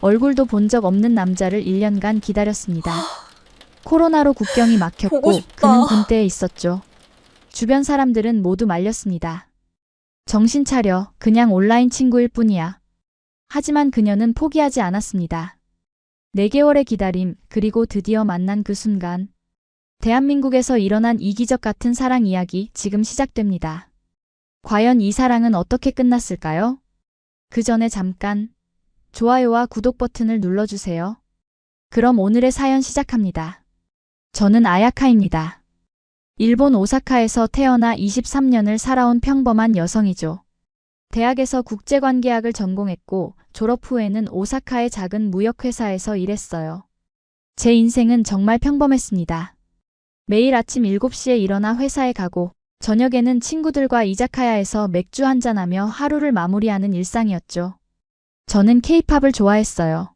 얼굴도 본 적 없는 남자를 1년간 기다렸습니다. 코로나로 국경이 보고 막혔고 싶다. 그는 군대에 있었죠. 주변 사람들은 모두 말렸습니다. 정신 차려, 그냥 온라인 친구일 뿐이야. 하지만 그녀는 포기하지 않았습니다. 4개월의 기다림, 그리고 드디어 만난 그 순간. 대한민국에서 일어난 이기적 같은 사랑 이야기 지금 시작됩니다. 과연 이 사랑은 어떻게 끝났을까요? 그 전에 잠깐 좋아요와 구독 버튼을 눌러주세요. 그럼 오늘의 사연 시작합니다. 저는 아야카입니다. 일본 오사카에서 태어나 23년을 살아온 평범한 여성이죠. 대학에서 국제관계학을 전공했고 졸업 후에는 오사카의 작은 무역회사에서 일했어요. 제 인생은 정말 평범했습니다. 매일 아침 7시에 일어나 회사에 가고 저녁에는 친구들과 이자카야에서 맥주 한잔하며 하루를 마무리하는 일상이었죠. 저는 케이팝을 좋아했어요.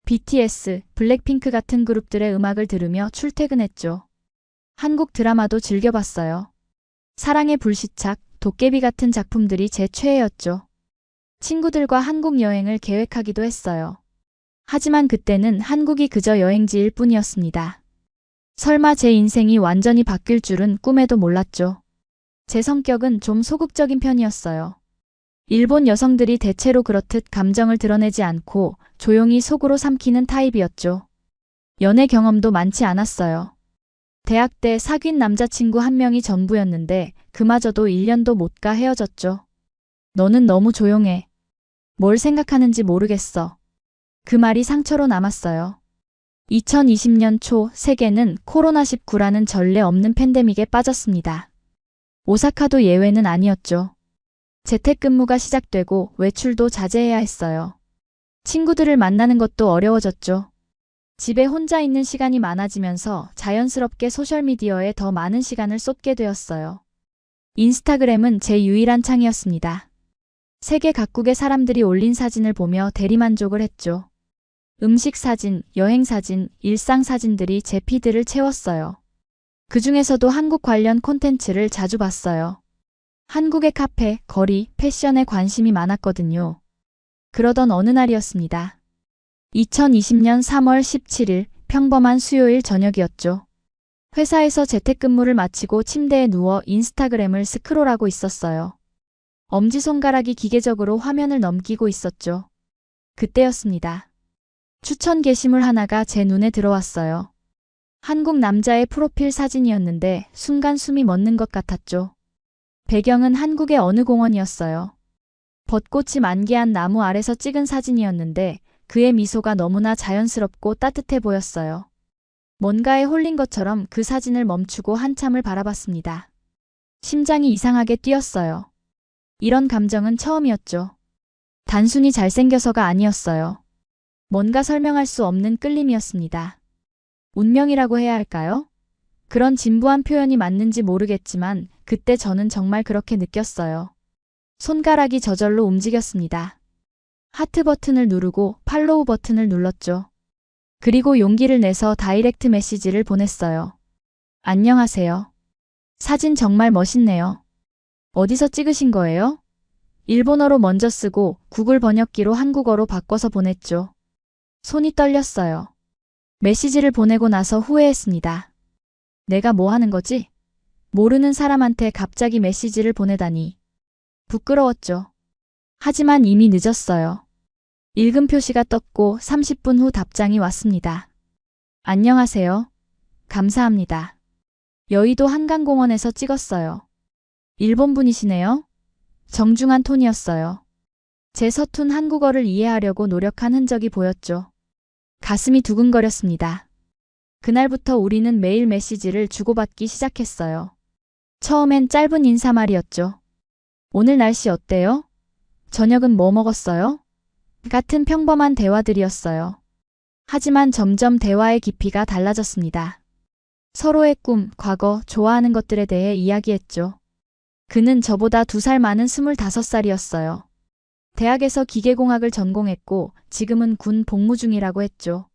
BTS, 블랙핑크 같은 그룹들의 음악을 들으며 출퇴근했죠. 한국 드라마도 즐겨봤어요. 사랑의 불시착, 도깨비 같은 작품들이 제 최애였죠. 친구들과 한국 여행을 계획하기도 했어요. 하지만 그때는 한국이 그저 여행지일 뿐이었습니다. 설마 제 인생이 완전히 바뀔 줄은 꿈에도 몰랐죠. 제 성격은 좀 소극적인 편이었어요. 일본 여성들이 대체로 그렇듯 감정을 드러내지 않고 조용히 속으로 삼키는 타입이었죠. 연애 경험도 많지 않았어요. 대학 때 사귄 남자친구 한 명이 전부였는데 그마저도 1년도 못 가 헤어졌죠. 너는 너무 조용해. 뭘 생각하는지 모르겠어. 그 말이 상처로 남았어요. 2020년 초 세계는 코로나19라는 전례 없는 팬데믹에 빠졌습니다. 오사카도 예외는 아니었죠. 재택근무가 시작되고 외출도 자제해야 했어요. 친구들을 만나는 것도 어려워졌죠. 집에 혼자 있는 시간이 많아지면서 자연스럽게 소셜미디어에 더 많은 시간을 쏟게 되었어요. 인스타그램은 제 유일한 창이었습니다. 세계 각국의 사람들이 올린 사진을 보며 대리만족을 했죠. 음식 사진, 여행 사진, 일상 사진들이 제 피드를 채웠어요. 그 중에서도 한국 관련 콘텐츠를 자주 봤어요. 한국의 카페, 거리, 패션에 관심이 많았거든요. 그러던 어느 날이었습니다. 2020년 3월 17일 평범한 수요일 저녁이었죠. 회사에서 재택근무를 마치고 침대에 누워 인스타그램을 스크롤하고 있었어요. 엄지손가락이 기계적으로 화면을 넘기고 있었죠. 그때였습니다. 추천 게시물 하나가 제 눈에 들어왔어요. 한국 남자의 프로필 사진이었는데 순간 숨이 멎는 것 같았죠. 배경은 한국의 어느 공원이었어요. 벚꽃이 만개한 나무 아래서 찍은 사진이었는데 그의 미소가 너무나 자연스럽고 따뜻해 보였어요. 뭔가에 홀린 것처럼 그 사진을 멈추고 한참을 바라봤습니다. 심장이 이상하게 뛰었어요. 이런 감정은 처음이었죠. 단순히 잘생겨서가 아니었어요. 뭔가 설명할 수 없는 끌림이었습니다. 운명이라고 해야 할까요? 그런 진부한 표현이 맞는지 모르겠지만 그때 저는 정말 그렇게 느꼈어요. 손가락이 저절로 움직였습니다. 하트 버튼을 누르고 팔로우 버튼을 눌렀죠. 그리고 용기를 내서 다이렉트 메시지를 보냈어요. 안녕하세요. 사진 정말 멋있네요. 어디서 찍으신 거예요? 일본어로 먼저 쓰고 구글 번역기로 한국어로 바꿔서 보냈죠. 손이 떨렸어요. 메시지를 보내고 나서 후회했습니다. 내가 뭐 하는 거지? 모르는 사람한테 갑자기 메시지를 보내다니. 부끄러웠죠. 하지만 이미 늦었어요. 읽음 표시가 떴고 30분 후 답장이 왔습니다. 안녕하세요. 감사합니다. 여의도 한강공원에서 찍었어요. 일본 분이시네요? 정중한 톤이었어요. 제 서툰 한국어를 이해하려고 노력한 흔적이 보였죠. 가슴이 두근거렸습니다. 그날부터 우리는 매일 메시지를 주고받기 시작했어요. 처음엔 짧은 인사말이었죠. 오늘 날씨 어때요? 저녁은 뭐 먹었어요? 같은 평범한 대화들이었어요. 하지만 점점 대화의 깊이가 달라졌습니다. 서로의 꿈, 과거, 좋아하는 것들에 대해 이야기했죠. 그는 저보다 2살 많은 25살이었어요. 대학에서 기계공학을 전공했고 지금은 군 복무 중이라고 했죠.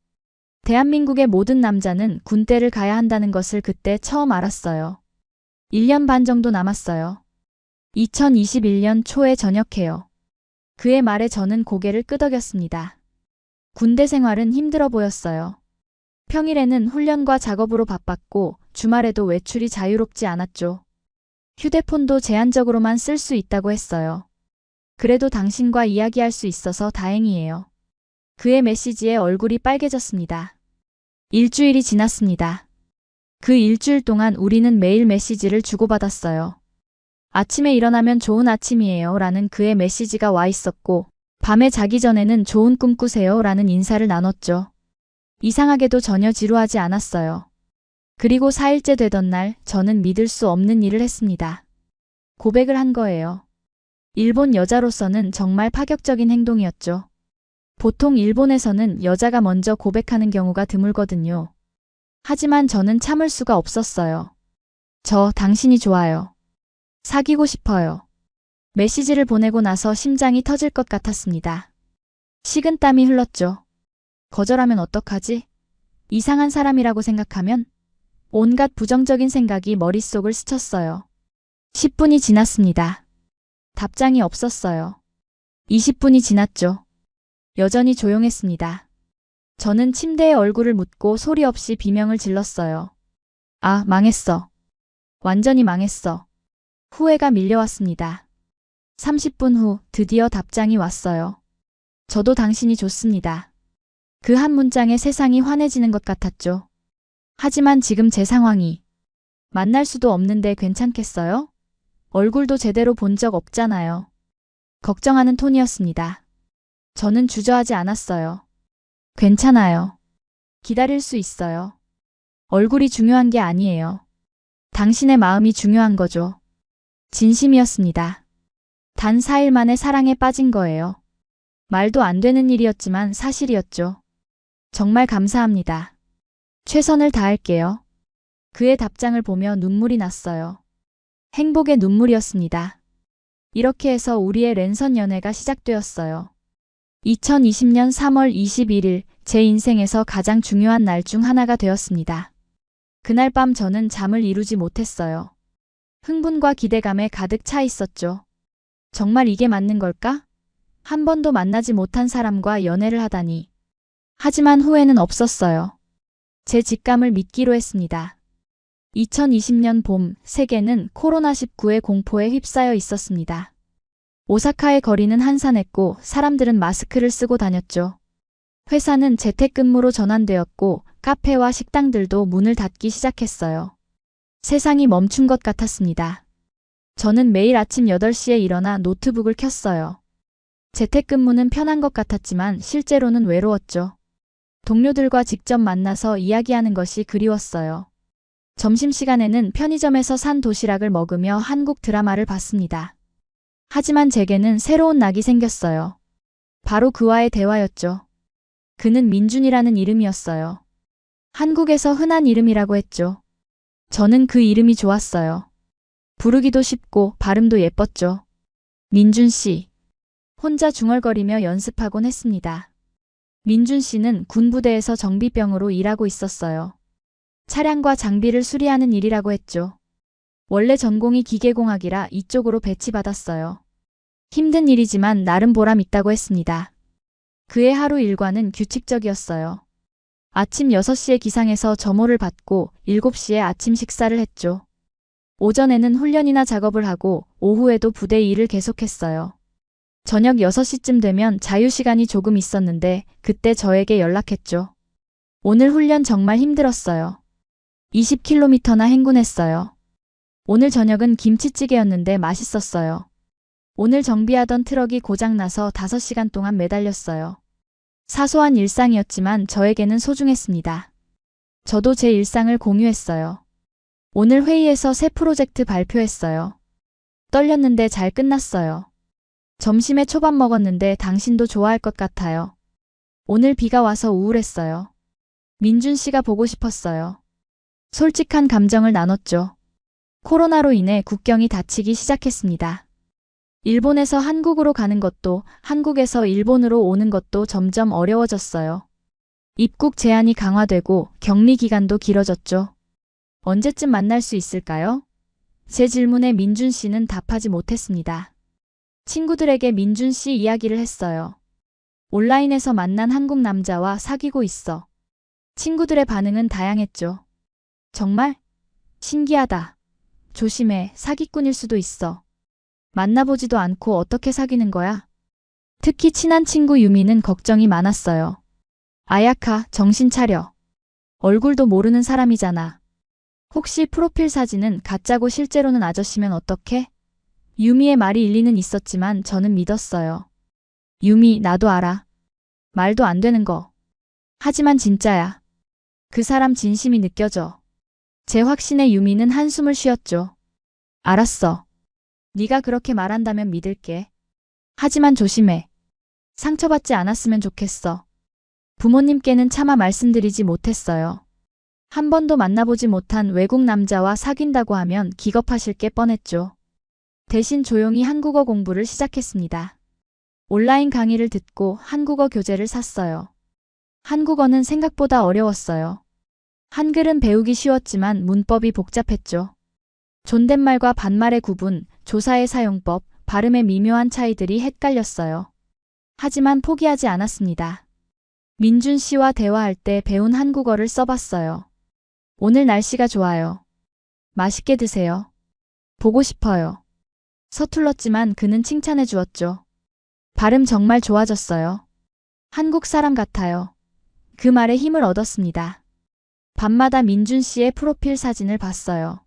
대한민국의 모든 남자는 군대를 가야 한다는 것을 그때 처음 알았어요. 1년 반 정도 남았어요. 2021년 초에 전역해요. 그의 말에 저는 고개를 끄덕였습니다. 군대 생활은 힘들어 보였어요. 평일에는 훈련과 작업으로 바빴고 주말에도 외출이 자유롭지 않았죠. 휴대폰도 제한적으로만 쓸 수 있다고 했어요. 그래도 당신과 이야기할 수 있어서 다행이에요. 그의 메시지에 얼굴이 빨개졌습니다. 일주일이 지났습니다. 그 일주일 동안 우리는 매일 메시지를 주고받았어요. 아침에 일어나면 좋은 아침이에요 라는 그의 메시지가 와 있었고, 밤에 자기 전에는 좋은 꿈 꾸세요 라는 인사를 나눴죠. 이상하게도 전혀 지루하지 않았어요. 그리고 4일째 되던 날 저는 믿을 수 없는 일을 했습니다. 고백을 한 거예요. 일본 여자로서는 정말 파격적인 행동이었죠. 보통 일본에서는 여자가 먼저 고백하는 경우가 드물거든요. 하지만 저는 참을 수가 없었어요. 저 당신이 좋아요. 사귀고 싶어요. 메시지를 보내고 나서 심장이 터질 것 같았습니다. 식은땀이 흘렀죠. 거절하면 어떡하지? 이상한 사람이라고 생각하면? 온갖 부정적인 생각이 머릿속을 스쳤어요. 10분이 지났습니다. 답장이 없었어요. 20분이 지났죠. 여전히 조용했습니다. 저는 침대에 얼굴을 묻고 소리 없이 비명을 질렀어요. 아, 망했어. 완전히 망했어. 후회가 밀려왔습니다. 30분 후 드디어 답장이 왔어요. 저도 당신이 좋습니다. 그 한 문장에 세상이 환해지는 것 같았죠. 하지만 지금 제 상황이 만날 수도 없는데 괜찮겠어요? 얼굴도 제대로 본 적 없잖아요. 걱정하는 톤이었습니다. 저는 주저하지 않았어요. 괜찮아요. 기다릴 수 있어요. 얼굴이 중요한 게 아니에요. 당신의 마음이 중요한 거죠. 진심이었습니다. 단 4일 만에 사랑에 빠진 거예요. 말도 안 되는 일이었지만 사실이었죠. 정말 감사합니다. 최선을 다할게요. 그의 답장을 보며 눈물이 났어요. 행복의 눈물이었습니다. 이렇게 해서 우리의 랜선 연애가 시작되었어요. 2020년 3월 21일 제 인생에서 가장 중요한 날 중 하나가 되었습니다. 그날 밤 저는 잠을 이루지 못했어요. 흥분과 기대감에 가득 차 있었죠. 정말 이게 맞는 걸까? 한 번도 만나지 못한 사람과 연애를 하다니. 하지만 후회는 없었어요. 제 직감을 믿기로 했습니다. 2020년 봄, 세계는 코로나19의 공포에 휩싸여 있었습니다. 오사카의 거리는 한산했고 사람들은 마스크를 쓰고 다녔죠. 회사는 재택근무로 전환되었고 카페와 식당들도 문을 닫기 시작했어요. 세상이 멈춘 것 같았습니다. 저는 매일 아침 8시에 일어나 노트북을 켰어요. 재택근무는 편한 것 같았지만 실제로는 외로웠죠. 동료들과 직접 만나서 이야기하는 것이 그리웠어요. 점심시간에는 편의점에서 산 도시락을 먹으며 한국 드라마를 봤습니다. 하지만 제게는 새로운 낙이 생겼어요. 바로 그와의 대화였죠. 그는 민준이라는 이름이었어요. 한국에서 흔한 이름이라고 했죠. 저는 그 이름이 좋았어요. 부르기도 쉽고 발음도 예뻤죠. 민준 씨. 혼자 중얼거리며 연습하곤 했습니다. 민준 씨는 군부대에서 정비병으로 일하고 있었어요. 차량과 장비를 수리하는 일이라고 했죠. 원래 전공이 기계공학이라 이쪽으로 배치받았어요. 힘든 일이지만 나름 보람 있다고 했습니다. 그의 하루 일과는 규칙적이었어요. 아침 6시에 기상해서 점호를 받고 7시에 아침 식사를 했죠. 오전에는 훈련이나 작업을 하고 오후에도 부대 일을 계속했어요. 저녁 6시쯤 되면 자유시간이 조금 있었는데 그때 저에게 연락했죠. 오늘 훈련 정말 힘들었어요. 20km나 행군했어요. 오늘 저녁은 김치찌개였는데 맛있었어요. 오늘 정비하던 트럭이 고장나서 5시간 동안 매달렸어요. 사소한 일상이었지만 저에게는 소중했습니다. 저도 제 일상을 공유했어요. 오늘 회의에서 새 프로젝트 발표했어요. 떨렸는데 잘 끝났어요. 점심에 초밥 먹었는데 당신도 좋아할 것 같아요. 오늘 비가 와서 우울했어요. 민준 씨가 보고 싶었어요. 솔직한 감정을 나눴죠. 코로나로 인해 국경이 닫히기 시작했습니다. 일본에서 한국으로 가는 것도 한국에서 일본으로 오는 것도 점점 어려워졌어요. 입국 제한이 강화되고 격리 기간도 길어졌죠. 언제쯤 만날 수 있을까요? 제 질문에 민준 씨는 답하지 못했습니다. 친구들에게 민준 씨 이야기를 했어요. 온라인에서 만난 한국 남자와 사귀고 있어. 친구들의 반응은 다양했죠. 정말? 신기하다. 조심해, 사기꾼일 수도 있어. 만나보지도 않고 어떻게 사귀는 거야? 특히 친한 친구 유미는 걱정이 많았어요. 아야카, 정신 차려. 얼굴도 모르는 사람이잖아. 혹시 프로필 사진은 가짜고 실제로는 아저씨면 어떡해? 유미의 말이 일리는 있었지만 저는 믿었어요. 유미, 나도 알아. 말도 안 되는 거. 하지만 진짜야. 그 사람 진심이 느껴져. 제 확신에 유미는 한숨을 쉬었죠. 알았어. 네가 그렇게 말한다면 믿을게. 하지만 조심해. 상처받지 않았으면 좋겠어. 부모님께는 차마 말씀드리지 못했어요. 한 번도 만나보지 못한 외국 남자와 사귄다고 하면 기겁하실 게 뻔했죠. 대신 조용히 한국어 공부를 시작했습니다. 온라인 강의를 듣고 한국어 교재를 샀어요. 한국어는 생각보다 어려웠어요. 한글은 배우기 쉬웠지만 문법이 복잡했죠. 존댓말과 반말의 구분, 조사의 사용법, 발음의 미묘한 차이들이 헷갈렸어요. 하지만 포기하지 않았습니다. 민준 씨와 대화할 때 배운 한국어를 써봤어요. 오늘 날씨가 좋아요. 맛있게 드세요. 보고 싶어요. 서툴렀지만 그는 칭찬해 주었죠. 발음 정말 좋아졌어요. 한국 사람 같아요. 그 말에 힘을 얻었습니다. 밤마다 민준 씨의 프로필 사진을 봤어요.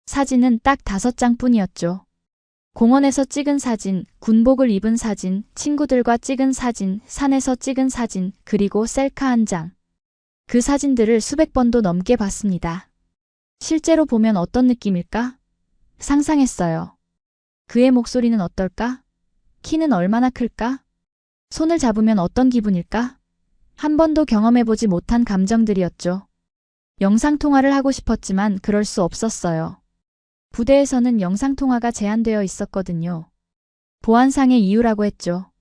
사진은 딱 5장뿐이었죠. 공원에서 찍은 사진, 군복을 입은 사진, 친구들과 찍은 사진, 산에서 찍은 사진, 그리고 셀카 한 장. 그 사진들을 수백 번도 넘게 봤습니다. 실제로 보면 어떤 느낌일까? 상상했어요. 그의 목소리는 어떨까? 키는 얼마나 클까? 손을 잡으면 어떤 기분일까? 한 번도 경험해보지 못한 감정들이었죠. 영상통화를 하고 싶었지만 그럴 수 없었어요. 부대에서는 영상통화가 제한되어 있었거든요. 보안상의 이유라고 했죠.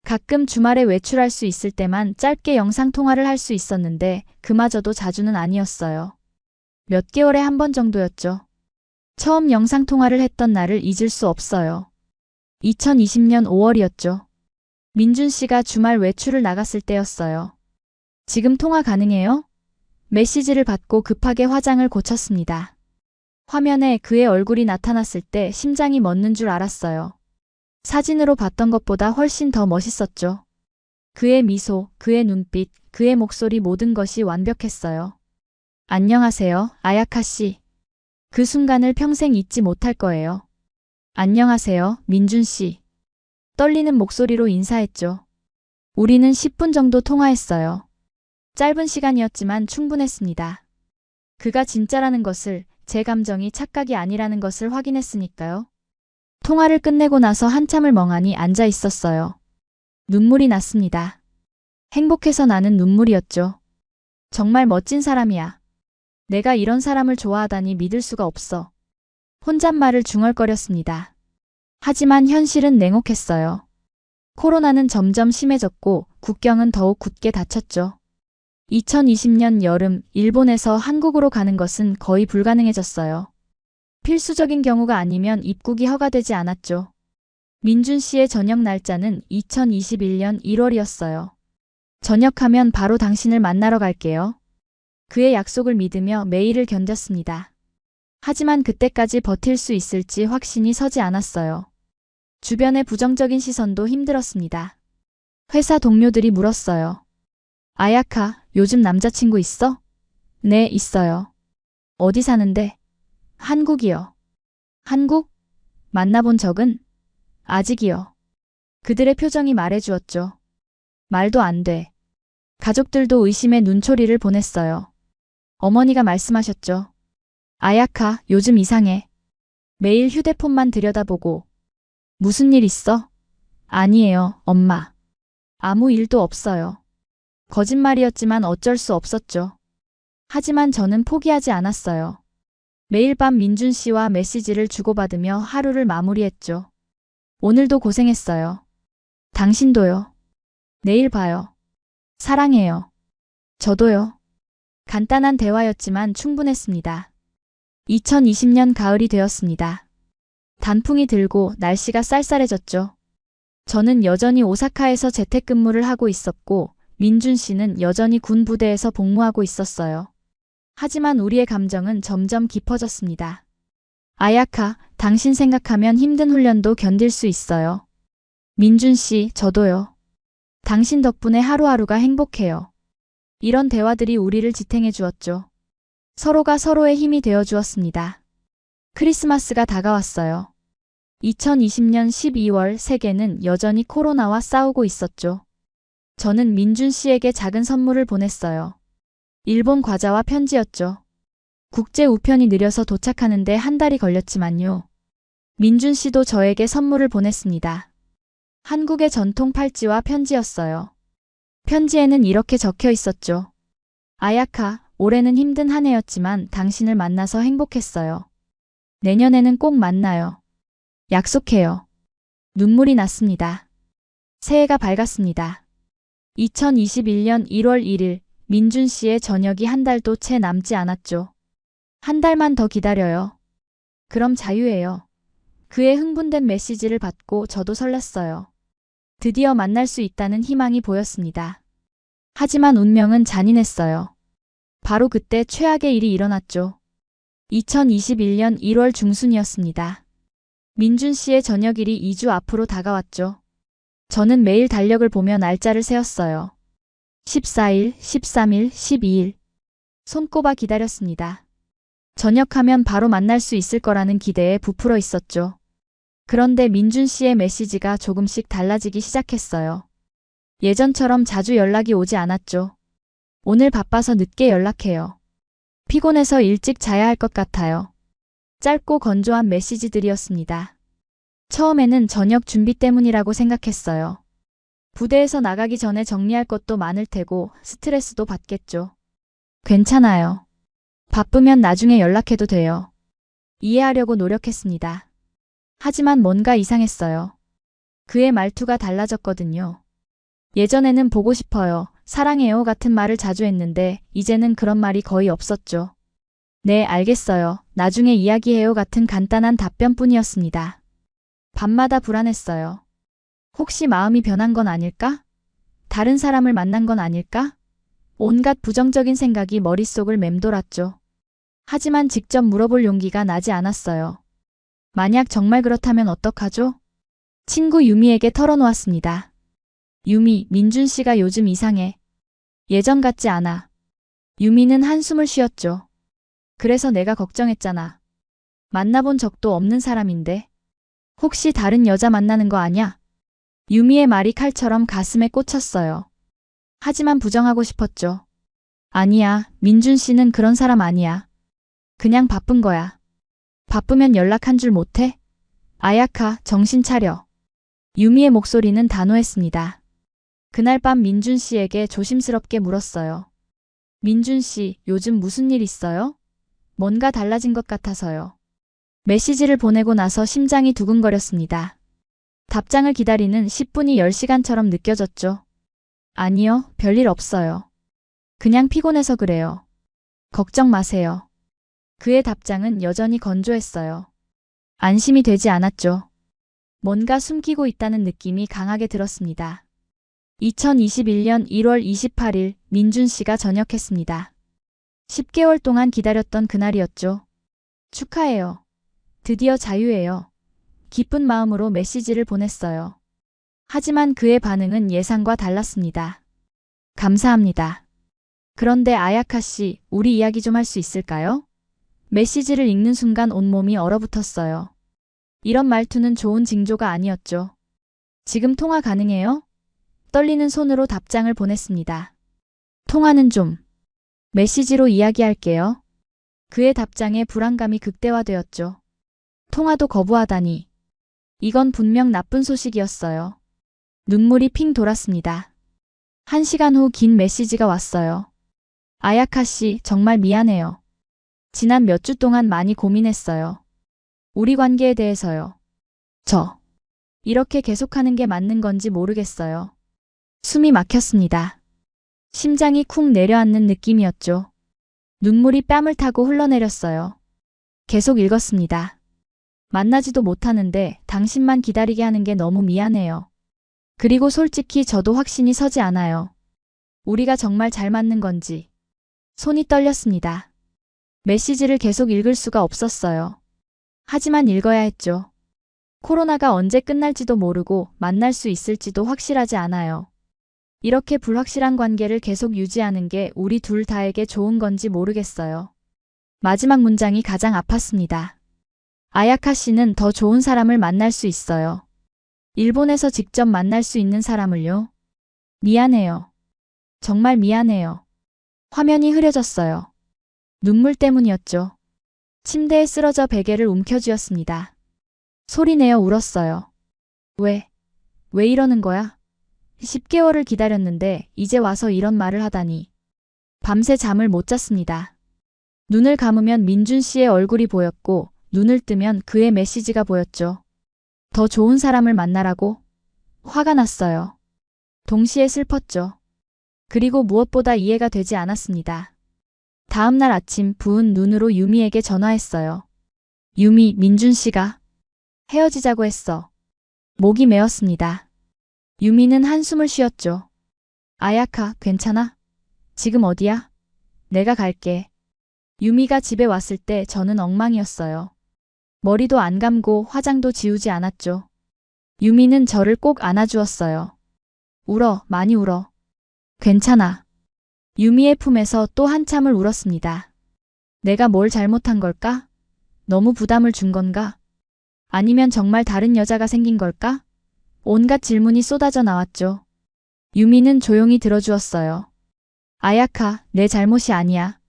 가끔 주말에 외출할 수 있을 때만 짧게 영상통화를 할 수 있었는데 그마저도 자주는 아니었어요. 몇 개월에 한 번 정도였죠. 처음 영상통화를 했던 날을 잊을 수 없어요. 2020년 5월이었죠. 민준 씨가 주말 외출을 나갔을 때였어요. 지금 통화 가능해요? 메시지를 받고 급하게 화장을 고쳤습니다. 화면에 그의 얼굴이 나타났을 때 심장이 멎는 줄 알았어요. 사진으로 봤던 것보다 훨씬 더 멋있었죠. 그의 미소, 그의 눈빛, 그의 목소리 모든 것이 완벽했어요. 안녕하세요, 아야카 씨. 그 순간을 평생 잊지 못할 거예요. 안녕하세요, 민준 씨. 떨리는 목소리로 인사했죠. 우리는 10분 정도 통화했어요. 짧은 시간이었지만 충분했습니다. 그가 진짜라는 것을, 제 감정이 착각이 아니라는 것을 확인했으니까요. 통화를 끝내고 나서 한참을 멍하니 앉아 있었어요. 눈물이 났습니다. 행복해서 나는 눈물이었죠. 정말 멋진 사람이야. 내가 이런 사람을 좋아하다니 믿을 수가 없어. 혼잣말을 중얼거렸습니다. 하지만 현실은 냉혹했어요. 코로나는 점점 심해졌고 국경은 더욱 굳게 닫혔죠. 2020년 여름, 일본에서 한국으로 가는 것은 거의 불가능해졌어요. 필수적인 경우가 아니면 입국이 허가되지 않았죠. 민준 씨의 전역 날짜는 2021년 1월이었어요. 전역하면 바로 당신을 만나러 갈게요. 그의 약속을 믿으며 매일을 견뎠습니다. 하지만 그때까지 버틸 수 있을지 확신이 서지 않았어요. 주변의 부정적인 시선도 힘들었습니다. 회사 동료들이 물었어요. 아야카, 요즘 남자친구 있어? 네, 있어요. 어디 사는데? 한국이요. 한국? 만나본 적은? 아직이요. 그들의 표정이 말해주었죠. 말도 안 돼. 가족들도 의심의 눈초리를 보냈어요. 어머니가 말씀하셨죠. 아야카, 요즘 이상해. 매일 휴대폰만 들여다보고. 무슨 일 있어? 아니에요, 엄마. 아무 일도 없어요. 거짓말이었지만 어쩔 수 없었죠. 하지만 저는 포기하지 않았어요. 매일 밤 민준 씨와 메시지를 주고받으며 하루를 마무리했죠. 오늘도 고생했어요. 당신도요. 내일 봐요. 사랑해요. 저도요. 간단한 대화였지만 충분했습니다. 2020년 가을이 되었습니다. 단풍이 들고 날씨가 쌀쌀해졌죠. 저는 여전히 오사카에서 재택근무를 하고 있었고 민준 씨는 여전히 군 부대에서 복무하고 있었어요. 하지만 우리의 감정은 점점 깊어졌습니다. 아야카, 당신 생각하면 힘든 훈련도 견딜 수 있어요. 민준 씨, 저도요. 당신 덕분에 하루하루가 행복해요. 이런 대화들이 우리를 지탱해 주었죠. 서로가 서로의 힘이 되어 주었습니다. 크리스마스가 다가왔어요. 2020년 12월 세계는 여전히 코로나와 싸우고 있었죠. 저는 민준 씨에게 작은 선물을 보냈어요. 일본 과자와 편지였죠. 국제 우편이 느려서 도착하는데 한 달이 걸렸지만요. 민준 씨도 저에게 선물을 보냈습니다. 한국의 전통 팔찌와 편지였어요. 편지에는 이렇게 적혀 있었죠. 아야카, 올해는 힘든 한 해였지만 당신을 만나서 행복했어요. 내년에는 꼭 만나요. 약속해요. 눈물이 났습니다. 새해가 밝았습니다. 2021년 1월 1일 민준 씨의 저녁이 한 달도 채 남지 않았죠. 한 달만 더 기다려요. 그럼 자유예요. 그의 흥분된 메시지를 받고 저도 설렜어요. 드디어 만날 수 있다는 희망이 보였습니다. 하지만 운명은 잔인했어요. 바로 그때 최악의 일이 일어났죠. 2021년 1월 중순이었습니다. 민준 씨의 저녁일이 2주 앞으로 다가왔죠. 저는 매일 달력을 보며 날짜를 세었어요. 14일, 13일, 12일. 손꼽아 기다렸습니다. 저녁하면 바로 만날 수 있을 거라는 기대에 부풀어 있었죠. 그런데 민준 씨의 메시지가 조금씩 달라지기 시작했어요. 예전처럼 자주 연락이 오지 않았죠. 오늘 바빠서 늦게 연락해요. 피곤해서 일찍 자야 할 것 같아요. 짧고 건조한 메시지들이었습니다. 처음에는 저녁 준비 때문이라고 생각했어요. 부대에서 나가기 전에 정리할 것도 많을 테고 스트레스도 받겠죠. 괜찮아요. 바쁘면 나중에 연락해도 돼요. 이해하려고 노력했습니다. 하지만 뭔가 이상했어요. 그의 말투가 달라졌거든요. 예전에는 보고 싶어요, 사랑해요 같은 말을 자주 했는데 이제는 그런 말이 거의 없었죠. 네, 알겠어요. 나중에 이야기해요 같은 간단한 답변뿐이었습니다. 밤마다 불안했어요. 혹시 마음이 변한 건 아닐까? 다른 사람을 만난 건 아닐까? 온갖 부정적인 생각이 머릿속을 맴돌았죠. 하지만 직접 물어볼 용기가 나지 않았어요. 만약 정말 그렇다면 어떡하죠? 친구 유미에게 털어놓았습니다. 유미, 민준 씨가 요즘 이상해. 예전 같지 않아. 유미는 한숨을 쉬었죠. 그래서 내가 걱정했잖아. 만나본 적도 없는 사람인데. 혹시 다른 여자 만나는 거 아냐? 유미의 말이 칼처럼 가슴에 꽂혔어요. 하지만 부정하고 싶었죠. 아니야, 민준 씨는 그런 사람 아니야. 그냥 바쁜 거야. 바쁘면 연락 한 줄 못해? 아야카, 정신 차려. 유미의 목소리는 단호했습니다. 그날 밤 민준 씨에게 조심스럽게 물었어요. 민준 씨, 요즘 무슨 일 있어요? 뭔가 달라진 것 같아서요. 메시지를 보내고 나서 심장이 두근거렸습니다. 답장을 기다리는 10분이 10시간처럼 느껴졌죠. 아니요, 별일 없어요. 그냥 피곤해서 그래요. 걱정 마세요. 그의 답장은 여전히 건조했어요. 안심이 되지 않았죠. 뭔가 숨기고 있다는 느낌이 강하게 들었습니다. 2021년 1월 28일 민준 씨가 전역했습니다. 10개월 동안 기다렸던 그날이었죠. 축하해요. 드디어 자유예요. 기쁜 마음으로 메시지를 보냈어요. 하지만 그의 반응은 예상과 달랐습니다. 감사합니다. 그런데 아야카 씨, 우리 이야기 좀 할 수 있을까요? 메시지를 읽는 순간 온몸이 얼어붙었어요. 이런 말투는 좋은 징조가 아니었죠. 지금 통화 가능해요? 떨리는 손으로 답장을 보냈습니다. 통화는 좀. 메시지로 이야기할게요. 그의 답장에 불안감이 극대화되었죠. 통화도 거부하다니. 이건 분명 나쁜 소식이었어요. 눈물이 핑 돌았습니다. 1시간 후 긴 메시지가 왔어요. 아야카 씨, 정말 미안해요. 지난 몇 주 동안 많이 고민했어요. 우리 관계에 대해서요. 이렇게 계속하는 게 맞는 건지 모르겠어요. 숨이 막혔습니다. 심장이 쿵 내려앉는 느낌이었죠. 눈물이 뺨을 타고 흘러내렸어요. 계속 읽었습니다. 만나지도 못하는데 당신만 기다리게 하는 게 너무 미안해요. 그리고 솔직히 저도 확신이 서지 않아요. 우리가 정말 잘 맞는 건지. 손이 떨렸습니다. 메시지를 계속 읽을 수가 없었어요. 하지만 읽어야 했죠. 코로나가 언제 끝날지도 모르고 만날 수 있을지도 확실하지 않아요. 이렇게 불확실한 관계를 계속 유지하는 게 우리 둘 다에게 좋은 건지 모르겠어요. 마지막 문장이 가장 아팠습니다. 아야카 씨는 더 좋은 사람을 만날 수 있어요. 일본에서 직접 만날 수 있는 사람을요. 미안해요. 정말 미안해요. 화면이 흐려졌어요. 눈물 때문이었죠. 침대에 쓰러져 베개를 움켜쥐었습니다. 소리내어 울었어요. 왜 이러는 거야? 10개월을 기다렸는데 이제 와서 이런 말을 하다니. 밤새 잠을 못 잤습니다. 눈을 감으면 민준 씨의 얼굴이 보였고 눈을 뜨면 그의 메시지가 보였죠. 더 좋은 사람을 만나라고? 화가 났어요. 동시에 슬펐죠. 그리고 무엇보다 이해가 되지 않았습니다. 다음 날 아침 부은 눈으로 유미에게 전화했어요. 유미, 민준 씨가 헤어지자고 했어. 목이 메었습니다. 유미는 한숨을 쉬었죠. 아야카, 괜찮아? 지금 어디야? 내가 갈게. 유미가 집에 왔을 때 저는 엉망이었어요. 머리도 안 감고 화장도 지우지 않았죠. 유미는 저를 꼭 안아주었어요. 울어, 많이 울어. 괜찮아. 유미의 품에서 또 한참을 울었습니다. 내가 뭘 잘못한 걸까? 너무 부담을 준 건가? 아니면 정말 다른 여자가 생긴 걸까? 온갖 질문이 쏟아져 나왔죠. 유미는 조용히 들어주었어요. 아야카, 내 잘못이 아니야.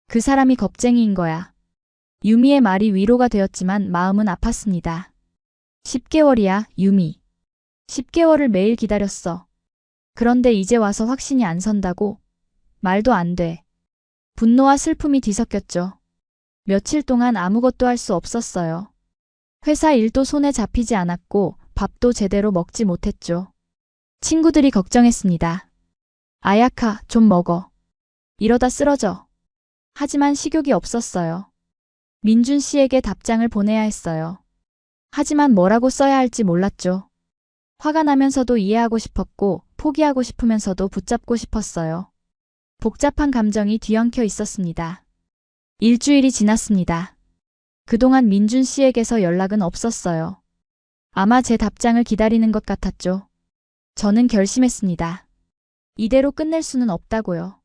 그 사람이 겁쟁이인 거야. 유미의 말이 위로가 되었지만 마음은 아팠습니다. 10개월이야, 유미. 10개월을 매일 기다렸어. 그런데 이제 와서 확신이 안 선다고? 말도 안 돼. 분노와 슬픔이 뒤섞였죠. 며칠 동안 아무것도 할 수 없었어요. 회사 일도 손에 잡히지 않았고 밥도 제대로 먹지 못했죠. 친구들이 걱정했습니다. 아야카, 좀 먹어. 이러다 쓰러져. 하지만 식욕이 없었어요. 민준 씨에게 답장을 보내야 했어요. 하지만 뭐라고 써야 할지 몰랐죠. 화가 나면서도 이해하고 싶었고 포기하고 싶으면서도 붙잡고 싶었어요. 복잡한 감정이 뒤엉켜 있었습니다. 일주일이 지났습니다. 그동안 민준 씨에게서 연락은 없었어요. 아마 제 답장을 기다리는 것 같았죠. 저는 결심했습니다. 이대로 끝낼 수는 없다고요.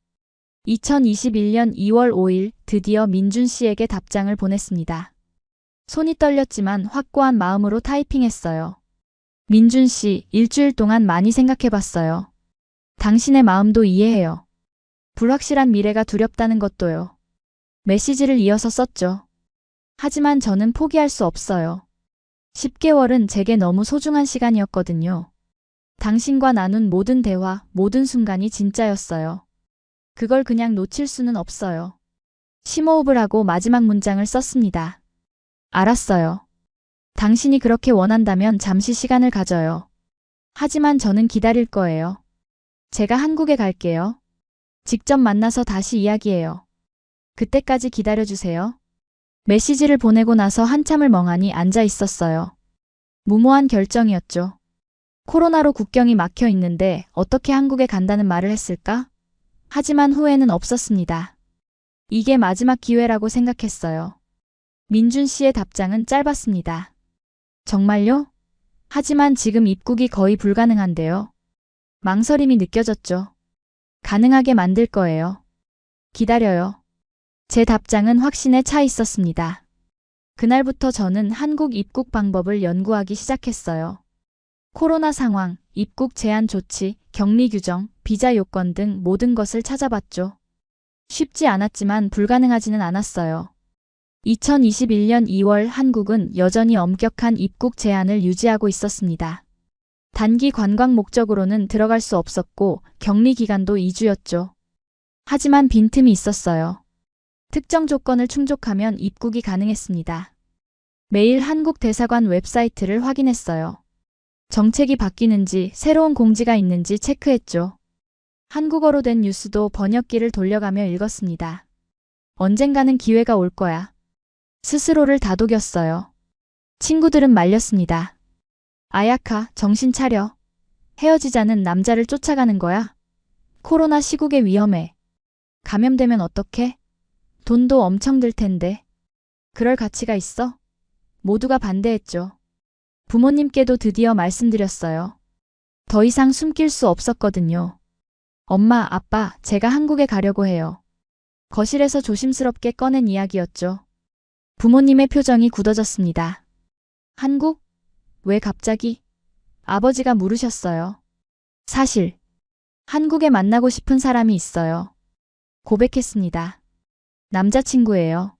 2021년 2월 5일 드디어 민준 씨에게 답장을 보냈습니다. 손이 떨렸지만 확고한 마음으로 타이핑했어요. 민준 씨, 일주일 동안 많이 생각해봤어요. 당신의 마음도 이해해요. 불확실한 미래가 두렵다는 것도요. 메시지를 이어서 썼죠. 하지만 저는 포기할 수 없어요. 10개월은 제게 너무 소중한 시간이었거든요. 당신과 나눈 모든 대화, 모든 순간이 진짜였어요. 그걸 그냥 놓칠 수는 없어요. 심호흡을 하고 마지막 문장을 썼습니다. 알았어요. 당신이 그렇게 원한다면 잠시 시간을 가져요. 하지만 저는 기다릴 거예요. 제가 한국에 갈게요. 직접 만나서 다시 이야기해요. 그때까지 기다려주세요. 메시지를 보내고 나서 한참을 멍하니 앉아 있었어요. 무모한 결정이었죠. 코로나로 국경이 막혀 있는데 어떻게 한국에 간다는 말을 했을까? 하지만 후회는 없었습니다. 이게 마지막 기회라고 생각했어요. 민준 씨의 답장은 짧았습니다. 정말요? 하지만 지금 입국이 거의 불가능한데요. 망설임이 느껴졌죠. 가능하게 만들 거예요. 기다려요. 제 답장은 확신에 차 있었습니다. 그날부터 저는 한국 입국 방법을 연구하기 시작했어요. 코로나 상황, 입국 제한 조치, 격리 규정, 비자 요건 등 모든 것을 찾아봤죠. 쉽지 않았지만 불가능하지는 않았어요. 2021년 2월 한국은 여전히 엄격한 입국 제한을 유지하고 있었습니다. 단기 관광 목적으로는 들어갈 수 없었고 격리 기간도 2주였죠. 하지만 빈틈이 있었어요. 특정 조건을 충족하면 입국이 가능했습니다. 매일 한국 대사관 웹사이트를 확인했어요. 정책이 바뀌는지 새로운 공지가 있는지 체크했죠. 한국어로 된 뉴스도 번역기를 돌려가며 읽었습니다. 언젠가는 기회가 올 거야. 스스로를 다독였어요. 친구들은 말렸습니다. 아야카, 정신 차려. 헤어지자는 남자를 쫓아가는 거야? 코로나 시국에 위험해. 감염되면 어떡해? 돈도 엄청 들 텐데. 그럴 가치가 있어? 모두가 반대했죠. 부모님께도 드디어 말씀드렸어요. 더 이상 숨길 수 없었거든요. 엄마, 아빠, 제가 한국에 가려고 해요. 거실에서 조심스럽게 꺼낸 이야기였죠. 부모님의 표정이 굳어졌습니다. 한국? 왜 갑자기? 아버지가 물으셨어요. 사실, 한국에 만나고 싶은 사람이 있어요. 고백했습니다. 남자친구예요.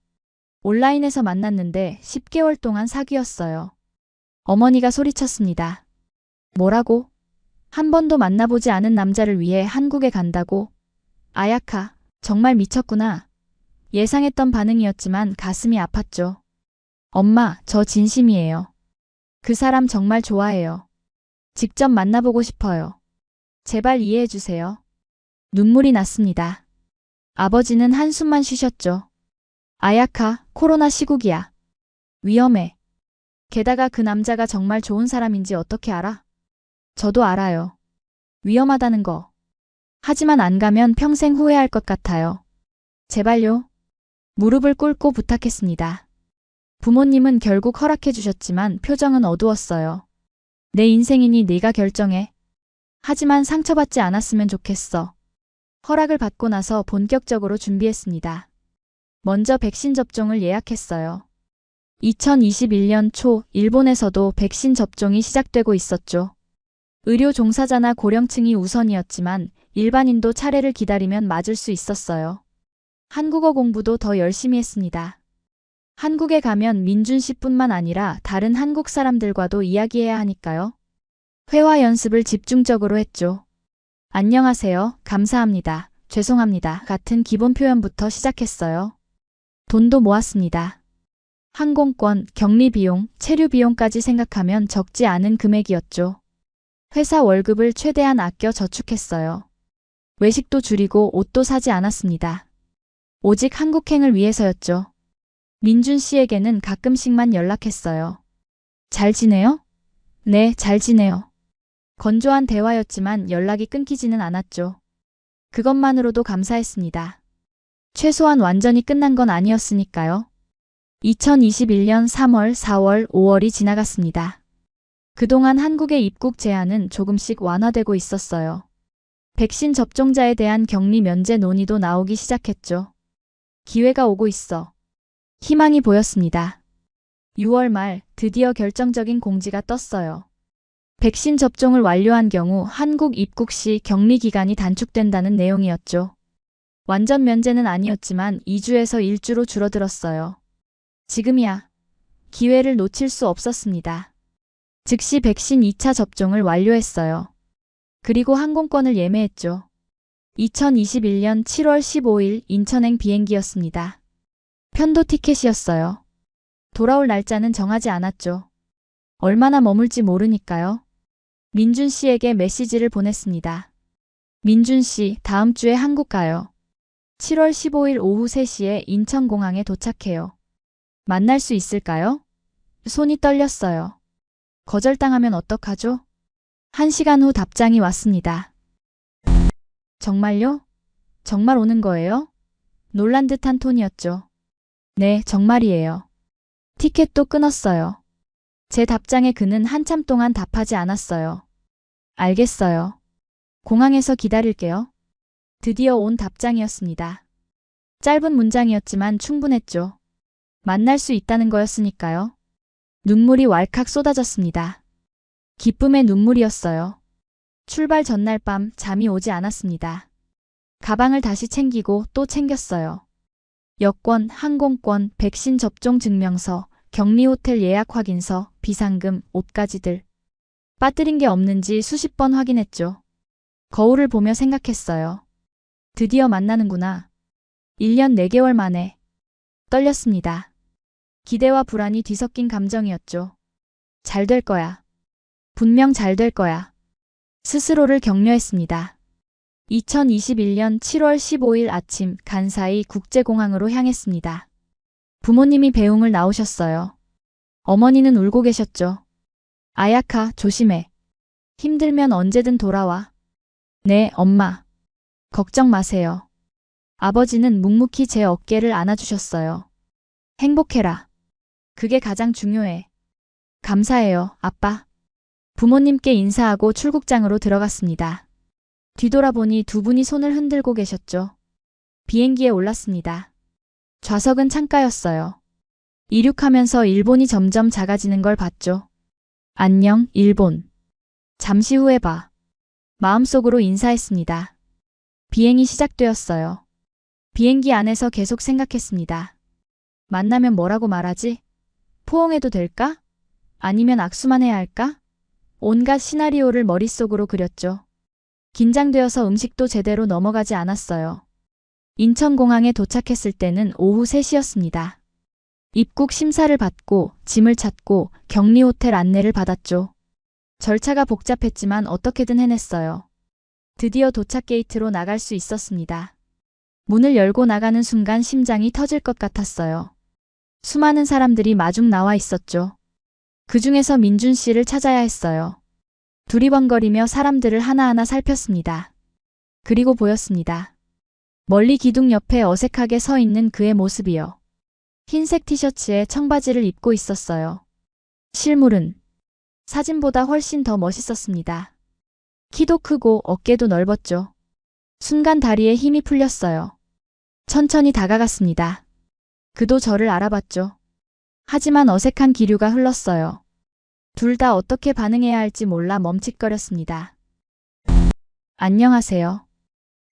온라인에서 만났는데 10개월 동안 사귀었어요. 어머니가 소리쳤습니다. 뭐라고? 한 번도 만나보지 않은 남자를 위해 한국에 간다고? 아야카, 정말 미쳤구나. 예상했던 반응이었지만 가슴이 아팠죠. 엄마, 저 진심이에요. 그 사람 정말 좋아해요. 직접 만나보고 싶어요. 제발 이해해 주세요. 눈물이 났습니다. 아버지는 한숨만 쉬셨죠. 아야카, 코로나 시국이야. 위험해. 게다가 그 남자가 정말 좋은 사람인지 어떻게 알아? 저도 알아요. 위험하다는 거. 하지만 안 가면 평생 후회할 것 같아요. 제발요. 무릎을 꿇고 부탁했습니다. 부모님은 결국 허락해 주셨지만 표정은 어두웠어요. 내 인생이니 네가 결정해. 하지만 상처받지 않았으면 좋겠어. 허락을 받고 나서 본격적으로 준비했습니다. 먼저 백신 접종을 예약했어요. 2021년 초 일본에서도 백신 접종이 시작되고 있었죠. 의료 종사자나 고령층이 우선이었지만 일반인도 차례를 기다리면 맞을 수 있었어요. 한국어 공부도 더 열심히 했습니다. 한국에 가면 민준 씨뿐만 아니라 다른 한국 사람들과도 이야기해야 하니까요. 회화 연습을 집중적으로 했죠. 안녕하세요, 감사합니다, 죄송합니다 같은 기본 표현부터 시작했어요. 돈도 모았습니다. 항공권, 격리 비용, 체류 비용까지 생각하면 적지 않은 금액이었죠. 회사 월급을 최대한 아껴 저축했어요. 외식도 줄이고 옷도 사지 않았습니다. 오직 한국행을 위해서였죠. 민준 씨에게는 가끔씩만 연락했어요. 잘 지내요? 네, 잘 지내요. 건조한 대화였지만 연락이 끊기지는 않았죠. 그것만으로도 감사했습니다. 최소한 완전히 끝난 건 아니었으니까요. 2021년 3월, 4월, 5월이 지나갔습니다. 그동안 한국의 입국 제한은 조금씩 완화되고 있었어요. 백신 접종자에 대한 격리 면제 논의도 나오기 시작했죠. 기회가 오고 있어. 희망이 보였습니다. 6월 말 드디어 결정적인 공지가 떴어요. 백신 접종을 완료한 경우 한국 입국 시 격리 기간이 단축된다는 내용이었죠. 완전 면제는 아니었지만 2주에서 1주로 줄어들었어요. 지금이야. 기회를 놓칠 수 없었습니다. 즉시 백신 2차 접종을 완료했어요. 그리고 항공권을 예매했죠. 2021년 7월 15일 인천행 비행기였습니다. 편도 티켓이었어요. 돌아올 날짜는 정하지 않았죠. 얼마나 머물지 모르니까요. 민준 씨에게 메시지를 보냈습니다. 민준 씨, 다음 주에 한국 가요. 7월 15일 오후 3시에 인천공항에 도착해요. 만날 수 있을까요? 손이 떨렸어요. 거절당하면 어떡하죠? 1시간 후 답장이 왔습니다. 정말요? 정말 오는 거예요? 놀란 듯한 톤이었죠. 네, 정말이에요. 티켓도 끊었어요. 제 답장에 그는 한참 동안 답하지 않았어요. 알겠어요. 공항에서 기다릴게요. 드디어 온 답장이었습니다. 짧은 문장이었지만 충분했죠. 만날 수 있다는 거였으니까요. 눈물이 왈칵 쏟아졌습니다. 기쁨의 눈물이었어요. 출발 전날 밤 잠이 오지 않았습니다. 가방을 다시 챙기고 또 챙겼어요. 여권, 항공권, 백신 접종 증명서, 격리 호텔 예약 확인서, 비상금, 옷가지들. 빠뜨린 게 없는지 수십 번 확인했죠. 거울을 보며 생각했어요. 드디어 만나는구나. 1년 4개월 만에. 떨렸습니다. 기대와 불안이 뒤섞인 감정이었죠. 잘 될 거야. 분명 잘 될 거야. 스스로를 격려했습니다. 2021년 7월 15일 아침 간사이 국제공항으로 향했습니다. 부모님이 배웅을 나오셨어요. 어머니는 울고 계셨죠. 아야카, 조심해. 힘들면 언제든 돌아와. 네, 엄마. 걱정 마세요. 아버지는 묵묵히 제 어깨를 안아주셨어요. 행복해라. 그게 가장 중요해. 감사해요, 아빠. 부모님께 인사하고 출국장으로 들어갔습니다. 뒤돌아보니 두 분이 손을 흔들고 계셨죠. 비행기에 올랐습니다. 좌석은 창가였어요. 이륙하면서 일본이 점점 작아지는 걸 봤죠. 안녕, 일본. 잠시 후에 봐. 마음속으로 인사했습니다. 비행이 시작되었어요. 비행기 안에서 계속 생각했습니다. 만나면 뭐라고 말하지? 포옹해도 될까? 아니면 악수만 해야 할까? 온갖 시나리오를 머릿속으로 그렸죠. 긴장되어서 음식도 제대로 넘어가지 않았어요. 인천공항에 도착했을 때는 오후 3시였습니다. 입국 심사를 받고 짐을 찾고 격리 호텔 안내를 받았죠. 절차가 복잡했지만 어떻게든 해냈어요. 드디어 도착 게이트로 나갈 수 있었습니다. 문을 열고 나가는 순간 심장이 터질 것 같았어요. 수많은 사람들이 마중 나와 있었죠. 그 중에서 민준 씨를 찾아야 했어요. 두리번거리며 사람들을 하나하나 살폈습니다. 그리고 보였습니다. 멀리 기둥 옆에 어색하게 서 있는 그의 모습이요. 흰색 티셔츠에 청바지를 입고 있었어요. 실물은 사진보다 훨씬 더 멋있었습니다. 키도 크고 어깨도 넓었죠. 순간 다리에 힘이 풀렸어요. 천천히 다가갔습니다. 그도 저를 알아봤죠. 하지만 어색한 기류가 흘렀어요. 둘 다 어떻게 반응해야 할지 몰라 멈칫거렸습니다. 안녕하세요.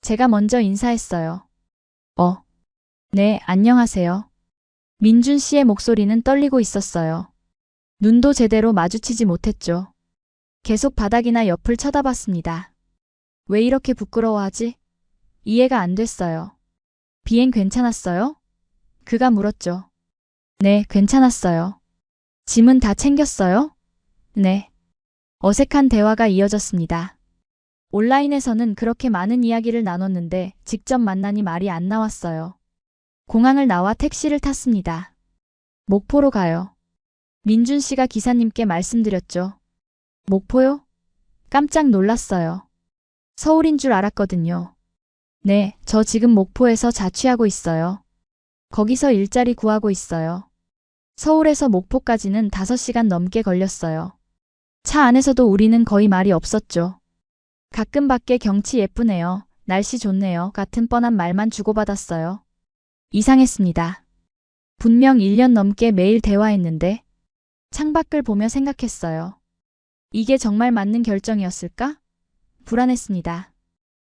제가 먼저 인사했어요. 네, 안녕하세요. 민준 씨의 목소리는 떨리고 있었어요. 눈도 제대로 마주치지 못했죠. 계속 바닥이나 옆을 쳐다봤습니다. 왜 이렇게 부끄러워하지? 이해가 안 됐어요. 비행 괜찮았어요? 그가 물었죠. 네, 괜찮았어요. 짐은 다 챙겼어요? 네. 어색한 대화가 이어졌습니다. 온라인에서는 그렇게 많은 이야기를 나눴는데 직접 만나니 말이 안 나왔어요. 공항을 나와 택시를 탔습니다. 목포로 가요. 민준 씨가 기사님께 말씀드렸죠. 목포요? 깜짝 놀랐어요. 서울인 줄 알았거든요. 네, 저 지금 목포에서 자취하고 있어요. 거기서 일자리 구하고 있어요. 서울에서 목포까지는 5시간 넘게 걸렸어요. 차 안에서도 우리는 거의 말이 없었죠. 가끔 밖에 경치 예쁘네요. 날씨 좋네요. 같은 뻔한 말만 주고받았어요. 이상했습니다. 분명 1년 넘게 매일 대화했는데 창밖을 보며 생각했어요. 이게 정말 맞는 결정이었을까? 불안했습니다.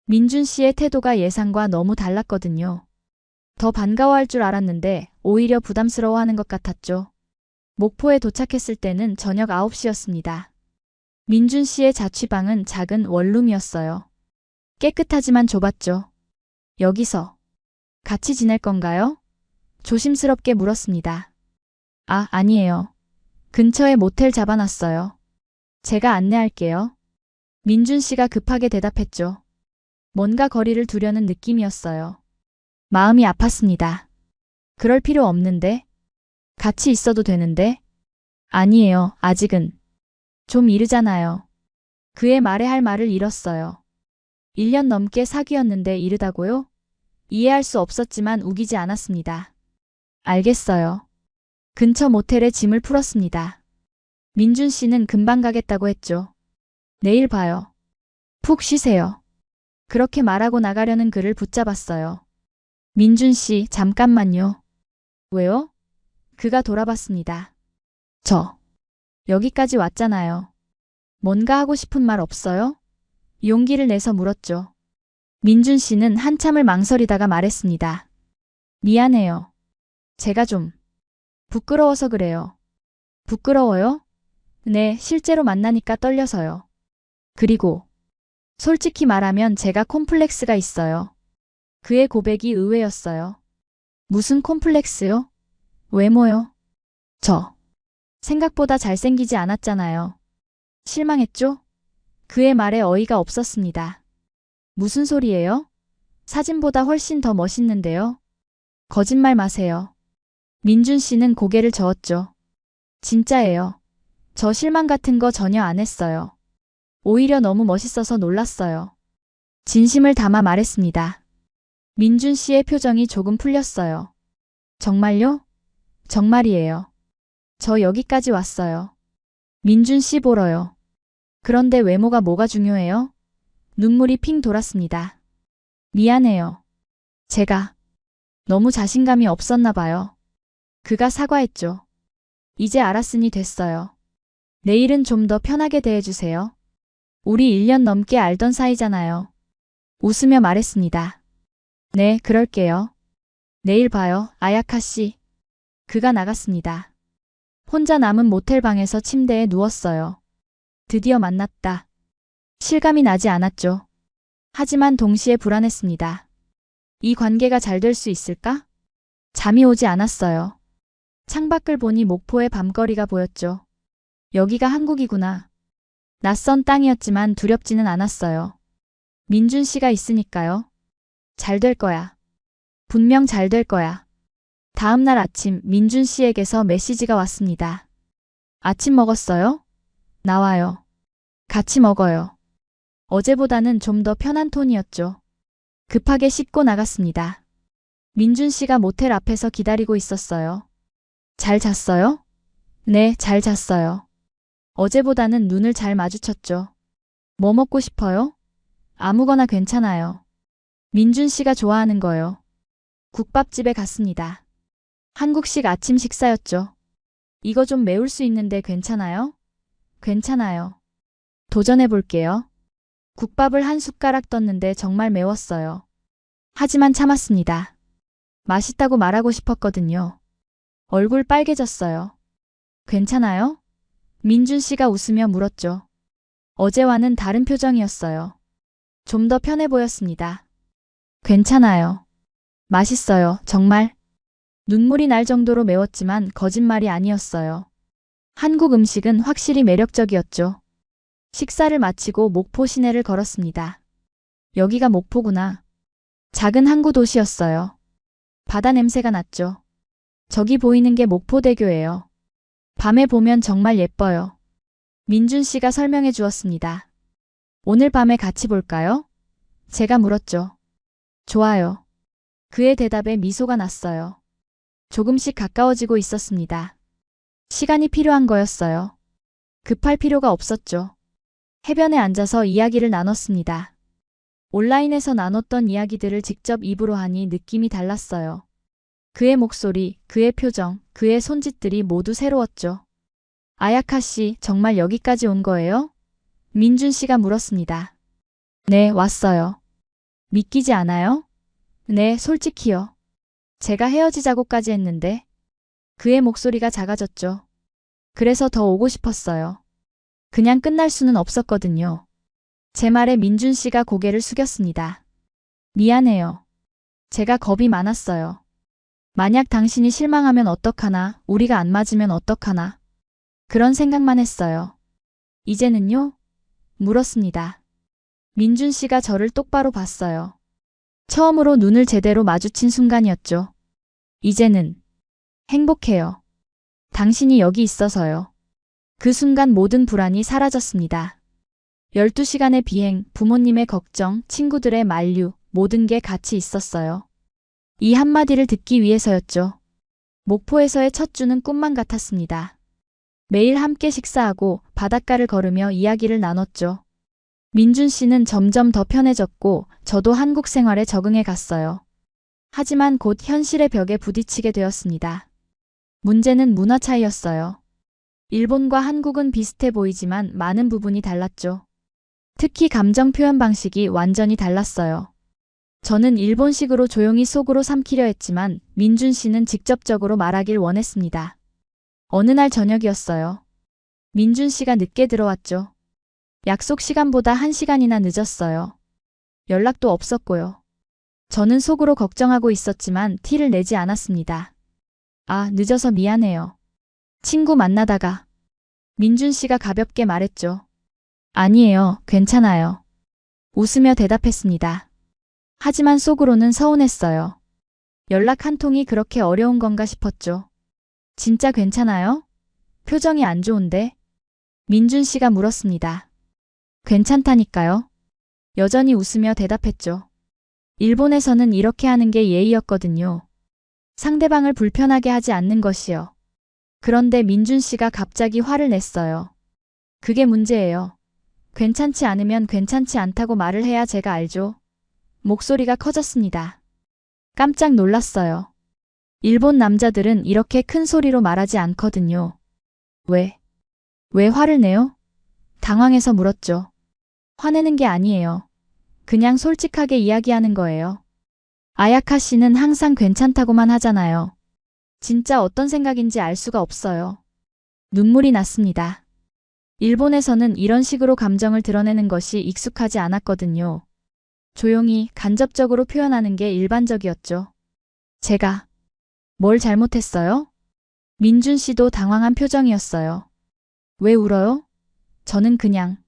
민준 씨의 태도가 예상과 너무 달랐거든요. 더 반가워할 줄 알았는데 오히려 부담스러워하는 것 같았죠. 목포에 도착했을 때는 저녁 9시였습니다. 민준 씨의 자취방은 작은 원룸이었어요. 깨끗하지만 좁았죠. 여기서 같이 지낼 건가요? 조심스럽게 물었습니다. 아니에요. 근처에 모텔 잡아놨어요. 제가 안내할게요. 민준 씨가 급하게 대답했죠. 뭔가 거리를 두려는 느낌이었어요. 마음이 아팠습니다. 그럴 필요 없는데? 같이 있어도 되는데? 아니에요, 아직은. 좀 이르잖아요. 그의 말에 할 말을 잃었어요. 1년 넘게 사귀었는데 이르다고요? 이해할 수 없었지만 우기지 않았습니다. 알겠어요. 근처 모텔에 짐을 풀었습니다. 민준 씨는 금방 가겠다고 했죠. 내일 봐요. 푹 쉬세요. 그렇게 말하고 나가려는 그를 붙잡았어요. 민준 씨, 잠깐만요. 왜요? 그가 돌아봤습니다. 여기까지 왔잖아요. 뭔가 하고 싶은 말 없어요? 용기를 내서 물었죠. 민준 씨는 한참을 망설이다가 말했습니다. 미안해요. 제가 좀 부끄러워서 그래요. 부끄러워요? 네, 실제로 만나니까 떨려서요. 그리고 솔직히 말하면 제가 콤플렉스가 있어요. 그의 고백이 의외였어요. 무슨 콤플렉스요? 외모요? 생각보다 잘생기지 않았잖아요. 실망했죠? 그의 말에 어이가 없었습니다. 무슨 소리예요? 사진보다 훨씬 더 멋있는데요? 거짓말 마세요. 민준 씨는 고개를 저었죠. 진짜예요. 저 실망 같은 거 전혀 안 했어요. 오히려 너무 멋있어서 놀랐어요. 진심을 담아 말했습니다. 민준 씨의 표정이 조금 풀렸어요. 정말요? 정말이에요. 저 여기까지 왔어요. 민준 씨 보러요. 그런데 외모가 뭐가 중요해요? 눈물이 핑 돌았습니다. 미안해요. 제가 너무 자신감이 없었나 봐요. 그가 사과했죠. 이제 알았으니 됐어요. 내일은 좀 더 편하게 대해주세요. 우리 1년 넘게 알던 사이잖아요. 웃으며 말했습니다. 네, 그럴게요. 내일 봐요, 아야카 씨. 그가 나갔습니다. 혼자 남은 모텔 방에서 침대에 누웠어요. 드디어 만났다. 실감이 나지 않았죠. 하지만 동시에 불안했습니다. 이 관계가 잘 될 수 있을까? 잠이 오지 않았어요. 창밖을 보니 목포의 밤거리가 보였죠. 여기가 한국이구나. 낯선 땅이었지만 두렵지는 않았어요. 민준 씨가 있으니까요. 잘 될 거야. 분명 잘 될 거야. 다음 날 아침 민준 씨에게서 메시지가 왔습니다. 아침 먹었어요? 나와요. 같이 먹어요. 어제보다는 좀 더 편한 톤이었죠. 급하게 씻고 나갔습니다. 민준 씨가 모텔 앞에서 기다리고 있었어요. 잘 잤어요? 네, 잘 잤어요. 어제보다는 눈을 잘 마주쳤죠. 뭐 먹고 싶어요? 아무거나 괜찮아요. 민준 씨가 좋아하는 거요. 국밥집에 갔습니다. 한국식 아침 식사였죠. 이거 좀 매울 수 있는데 괜찮아요? 괜찮아요. 도전해 볼게요. 국밥을 한 숟가락 떴는데 정말 매웠어요. 하지만 참았습니다. 맛있다고 말하고 싶었거든요. 얼굴 빨개졌어요. 괜찮아요? 민준 씨가 웃으며 물었죠. 어제와는 다른 표정이었어요. 좀 더 편해 보였습니다. 괜찮아요. 맛있어요, 정말. 눈물이 날 정도로 매웠지만 거짓말이 아니었어요. 한국 음식은 확실히 매력적이었죠. 식사를 마치고 목포 시내를 걸었습니다. 여기가 목포구나. 작은 항구 도시였어요. 바다 냄새가 났죠. 저기 보이는 게 목포대교예요. 밤에 보면 정말 예뻐요. 민준 씨가 설명해 주었습니다. 오늘 밤에 같이 볼까요? 제가 물었죠. 좋아요. 그의 대답에 미소가 났어요. 조금씩 가까워지고 있었습니다. 시간이 필요한 거였어요. 급할 필요가 없었죠. 해변에 앉아서 이야기를 나눴습니다. 온라인에서 나눴던 이야기들을 직접 입으로 하니 느낌이 달랐어요. 그의 목소리, 그의 표정, 그의 손짓들이 모두 새로웠죠. 아야카 씨, 정말 여기까지 온 거예요? 민준 씨가 물었습니다. 네, 왔어요. 믿기지 않아요? 네, 솔직히요. 제가 헤어지자고까지 했는데. 그의 목소리가 작아졌죠. 그래서 더 오고 싶었어요. 그냥 끝날 수는 없었거든요. 제 말에 민준 씨가 고개를 숙였습니다. 미안해요. 제가 겁이 많았어요. 만약 당신이 실망하면 어떡하나, 우리가 안 맞으면 어떡하나. 그런 생각만 했어요. 이제는요? 물었습니다. 민준 씨가 저를 똑바로 봤어요. 처음으로 눈을 제대로 마주친 순간이었죠. 이제는 행복해요. 당신이 여기 있어서요. 그 순간 모든 불안이 사라졌습니다. 12시간의 비행, 부모님의 걱정, 친구들의 만류, 모든 게 같이 있었어요. 이 한마디를 듣기 위해서였죠. 목포에서의 첫 주는 꿈만 같았습니다. 매일 함께 식사하고 바닷가를 걸으며 이야기를 나눴죠. 민준 씨는 점점 더 편해졌고 저도 한국 생활에 적응해 갔어요. 하지만 곧 현실의 벽에 부딪히게 되었습니다. 문제는 문화 차이였어요. 일본과 한국은 비슷해 보이지만 많은 부분이 달랐죠. 특히 감정 표현 방식이 완전히 달랐어요. 저는 일본식으로 조용히 속으로 삼키려 했지만 민준 씨는 직접적으로 말하길 원했습니다. 어느 날 저녁이었어요. 민준 씨가 늦게 들어왔죠. 약속 시간보다 1시간이나 늦었어요. 연락도 없었고요. 저는 속으로 걱정하고 있었지만 티를 내지 않았습니다. 아, 늦어서 미안해요. 친구 만나다가. 민준 씨가 가볍게 말했죠. 아니에요, 괜찮아요. 웃으며 대답했습니다. 하지만 속으로는 서운했어요. 연락 한 통이 그렇게 어려운 건가 싶었죠. 진짜 괜찮아요? 표정이 안 좋은데? 민준 씨가 물었습니다. 괜찮다니까요. 여전히 웃으며 대답했죠. 일본에서는 이렇게 하는 게 예의였거든요. 상대방을 불편하게 하지 않는 것이요. 그런데 민준 씨가 갑자기 화를 냈어요. 그게 문제예요. 괜찮지 않으면 괜찮지 않다고 말을 해야 제가 알죠. 목소리가 커졌습니다. 깜짝 놀랐어요. 일본 남자들은 이렇게 큰 소리로 말하지 않거든요. 왜 화를 내요? 당황해서 물었죠. 화내는 게 아니에요. 그냥 솔직하게 이야기하는 거예요. 아야카 씨는 항상 괜찮다고만 하잖아요. 진짜 어떤 생각인지 알 수가 없어요. 눈물이 났습니다. 일본에서는 이런 식으로 감정을 드러내는 것이 익숙하지 않았거든요. 조용히 간접적으로 표현하는 게 일반적이었죠. 제가 뭘 잘못했어요? 민준 씨도 당황한 표정이었어요. 왜 울어요? 저는 그냥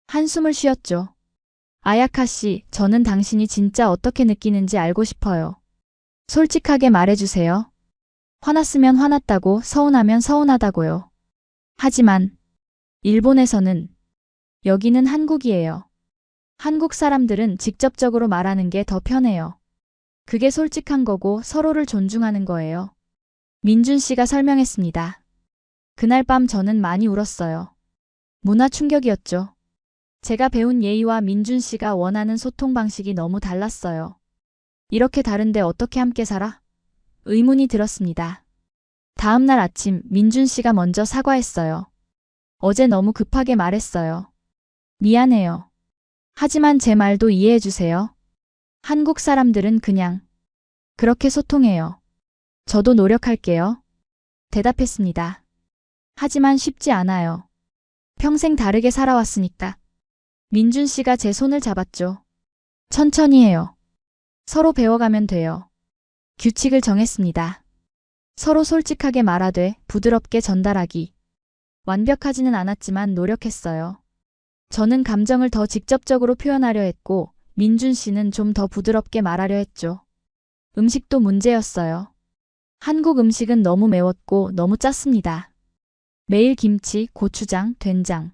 한숨을 쉬었죠. 아야카 씨, 저는 당신이 진짜 어떻게 느끼는지 알고 싶어요. 솔직하게 말해주세요. 화났으면 화났다고, 서운하면 서운하다고요. 하지만 일본에서는 여기는 한국이에요. 한국 사람들은 직접적으로 말하는 게 더 편해요. 그게 솔직한 거고 서로를 존중하는 거예요. 민준 씨가 설명했습니다. 그날 밤 저는 많이 울었어요. 문화 충격이었죠. 제가 배운 예의와 민준 씨가 원하는 소통 방식이 너무 달랐어요. 이렇게 다른데 어떻게 함께 살아? 의문이 들었습니다. 다음 날 아침 민준 씨가 먼저 사과했어요. 어제 너무 급하게 말했어요. 미안해요. 하지만 제 말도 이해해 주세요. 한국 사람들은 그냥 그렇게 소통해요. 저도 노력할게요. 대답했습니다. 하지만 쉽지 않아요. 평생 다르게 살아왔으니까. 민준 씨가 제 손을 잡았죠. 천천히 해요. 서로 배워가면 돼요. 규칙을 정했습니다. 서로 솔직하게 말하되 부드럽게 전달하기. 완벽하지는 않았지만 노력했어요. 저는 감정을 더 직접적으로 표현하려 했고 민준 씨는 좀 더 부드럽게 말하려 했죠. 음식도 문제였어요. 한국 음식은 너무 매웠고 너무 짰습니다. 매일 김치, 고추장, 된장.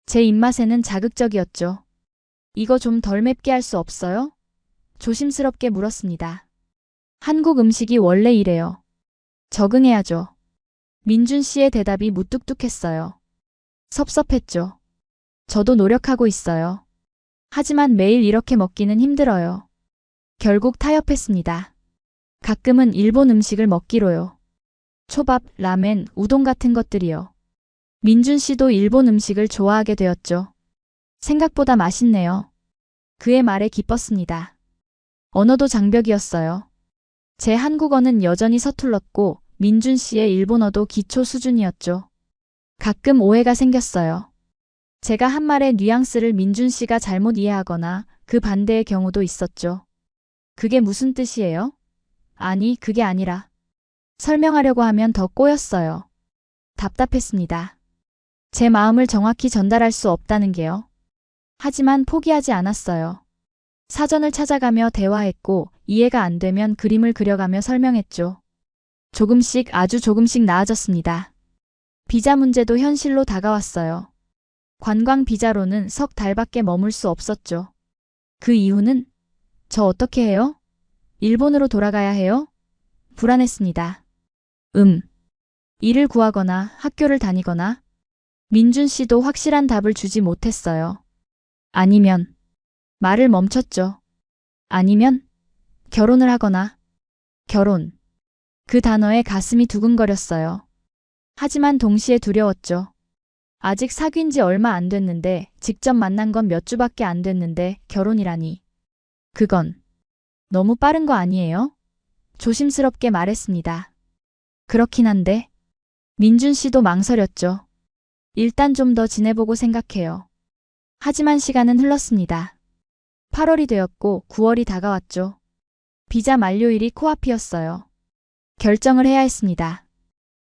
제 입맛에는 자극적이었죠. 이거 좀 덜 맵게 할 수 없어요? 조심스럽게 물었습니다. 한국 음식이 원래 이래요. 적응해야죠. 민준 씨의 대답이 무뚝뚝했어요. 섭섭했죠. 저도 노력하고 있어요. 하지만 매일 이렇게 먹기는 힘들어요. 결국 타협했습니다. 가끔은 일본 음식을 먹기로요. 초밥, 라멘, 우동 같은 것들이요. 민준 씨도 일본 음식을 좋아하게 되었죠. 생각보다 맛있네요. 그의 말에 기뻤습니다. 언어도 장벽이었어요. 제 한국어는 여전히 서툴렀고 민준 씨의 일본어도 기초 수준이었죠. 가끔 오해가 생겼어요. 제가 한 말의 뉘앙스를 민준 씨가 잘못 이해하거나 그 반대의 경우도 있었죠. 그게 무슨 뜻이에요? 아니, 그게 아니라. 설명하려고 하면 더 꼬였어요. 답답했습니다. 제 마음을 정확히 전달할 수 없다는 게요. 하지만 포기하지 않았어요. 사전을 찾아가며 대화했고 이해가 안 되면 그림을 그려가며 설명했죠. 조금씩 아주 조금씩 나아졌습니다. 비자 문제도 현실로 다가왔어요. 관광 비자로는 석 달밖에 머물 수 없었죠. 그 이후는 저 어떻게 해요? 일본으로 돌아가야 해요? 불안했습니다. 일을 구하거나 학교를 다니거나 민준 씨도 확실한 답을 주지 못했어요. 아니면 말을 멈췄죠. 아니면 결혼을 하거나 결혼. 그 단어에 가슴이 두근거렸어요. 하지만 동시에 두려웠죠. 아직 사귄 지 얼마 안 됐는데 직접 만난 건 몇 주밖에 안 됐는데 결혼이라니. 그건 너무 빠른 거 아니에요? 조심스럽게 말했습니다. 그렇긴 한데 민준 씨도 망설였죠. 일단 좀 더 지내보고 생각해요. 하지만 시간은 흘렀습니다. 8월이 되었고 9월이 다가왔죠. 비자 만료일이 코앞이었어요. 결정을 해야 했습니다.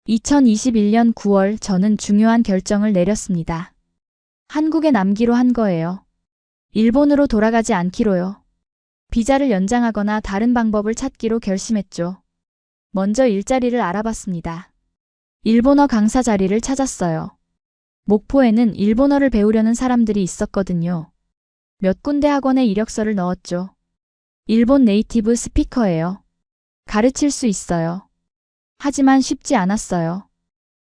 2021년 9월 저는 중요한 결정을 내렸습니다. 한국에 남기로 한 거예요. 일본으로 돌아가지 않기로요. 비자를 연장하거나 다른 방법을 찾기로 결심했죠. 먼저 일자리를 알아봤습니다. 일본어 강사 자리를 찾았어요. 목포에는 일본어를 배우려는 사람들이 있었거든요. 몇 군데 학원에 이력서를 넣었죠. 일본 네이티브 스피커예요. 가르칠 수 있어요. 하지만 쉽지 않았어요.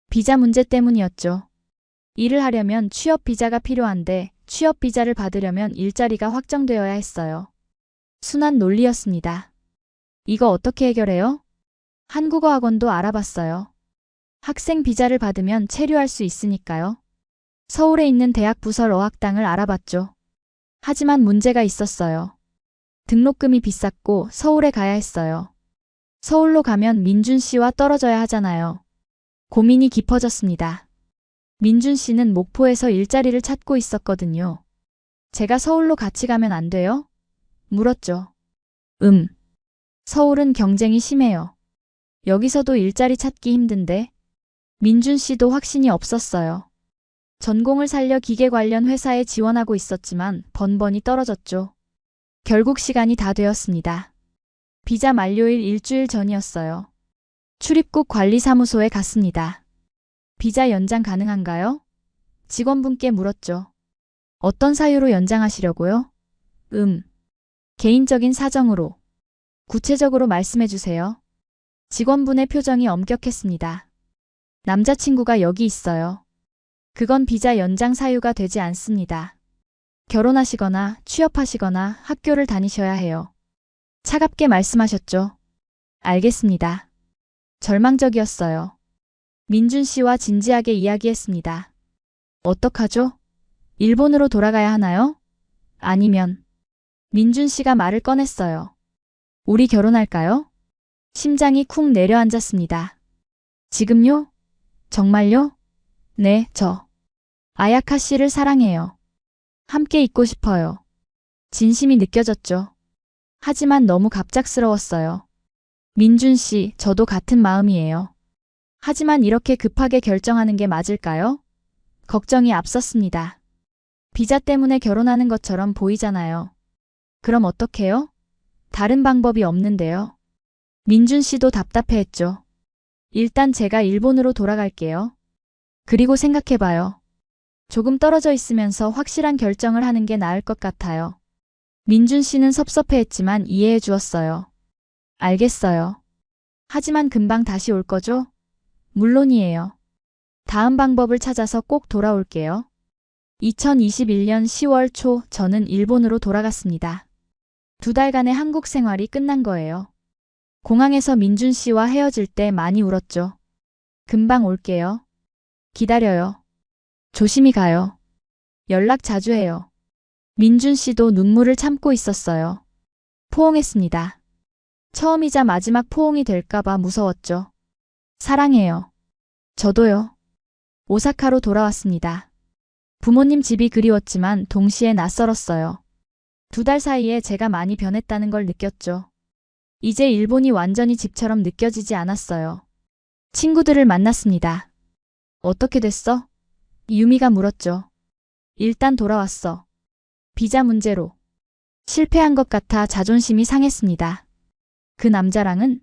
비자 문제 때문이었죠. 일을 하려면 취업 비자가 필요한데 취업 비자를 받으려면 일자리가 확정되어야 했어요. 순한 논리였습니다. 이거 어떻게 해결해요? 한국어 학원도 알아봤어요. 학생 비자를 받으면 체류할 수 있으니까요. 서울에 있는 대학 부설 어학당을 알아봤죠. 하지만 문제가 있었어요. 등록금이 비쌌고 서울에 가야 했어요. 서울로 가면 민준 씨와 떨어져야 하잖아요. 고민이 깊어졌습니다. 민준 씨는 목포에서 일자리를 찾고 있었거든요. 제가 서울로 같이 가면 안 돼요? 물었죠. 서울은 경쟁이 심해요. 여기서도 일자리 찾기 힘든데. 민준 씨도 확신이 없었어요. 전공을 살려 기계 관련 회사에 지원하고 있었지만 번번이 떨어졌죠. 결국 시간이 다 되었습니다. 비자 만료일 일주일 전이었어요. 출입국 관리사무소에 갔습니다. 비자 연장 가능한가요? 직원분께 물었죠. 어떤 사유로 연장하시려고요? 개인적인 사정으로. 구체적으로 말씀해 주세요. 직원분의 표정이 엄격했습니다. 남자친구가 여기 있어요. 그건 비자 연장 사유가 되지 않습니다. 결혼하시거나 취업하시거나 학교를 다니셔야 해요. 차갑게 말씀하셨죠. 알겠습니다. 절망적이었어요. 민준 씨와 진지하게 이야기했습니다. 어떡하죠? 일본으로 돌아가야 하나요? 아니면 민준 씨가 말을 꺼냈어요. 우리 결혼할까요? 심장이 쿵 내려앉았습니다. 지금요? 정말요? 네, 저 아야카 씨를 사랑해요. 함께 있고 싶어요. 진심이 느껴졌죠. 하지만 너무 갑작스러웠어요. 민준 씨, 저도 같은 마음이에요. 하지만 이렇게 급하게 결정하는 게 맞을까요? 걱정이 앞섰습니다. 비자 때문에 결혼하는 것처럼 보이잖아요. 그럼 어떡해요? 다른 방법이 없는데요. 민준 씨도 답답해했죠. 일단 제가 일본으로 돌아갈게요. 그리고 생각해봐요. 조금 떨어져 있으면서 확실한 결정을 하는 게 나을 것 같아요. 민준 씨는 섭섭해했지만 이해해 주었어요. 알겠어요. 하지만 금방 다시 올 거죠? 물론이에요. 다음 방법을 찾아서 꼭 돌아올게요. 2021년 10월 초 저는 일본으로 돌아갔습니다. 2달간의 한국 생활이 끝난 거예요. 공항에서 민준 씨와 헤어질 때 많이 울었죠. 금방 올게요. 기다려요. 조심히 가요. 연락 자주 해요. 민준 씨도 눈물을 참고 있었어요. 포옹했습니다. 처음이자 마지막 포옹이 될까봐 무서웠죠. 사랑해요. 저도요. 오사카로 돌아왔습니다. 부모님 집이 그리웠지만 동시에 낯설었어요. 2달 사이에 제가 많이 변했다는 걸 느꼈죠. 이제 일본이 완전히 집처럼 느껴지지 않았어요. 친구들을 만났습니다. 어떻게 됐어? 유미가 물었죠. 일단 돌아왔어. 비자 문제로. 실패한 것 같아 자존심이 상했습니다. 그 남자랑은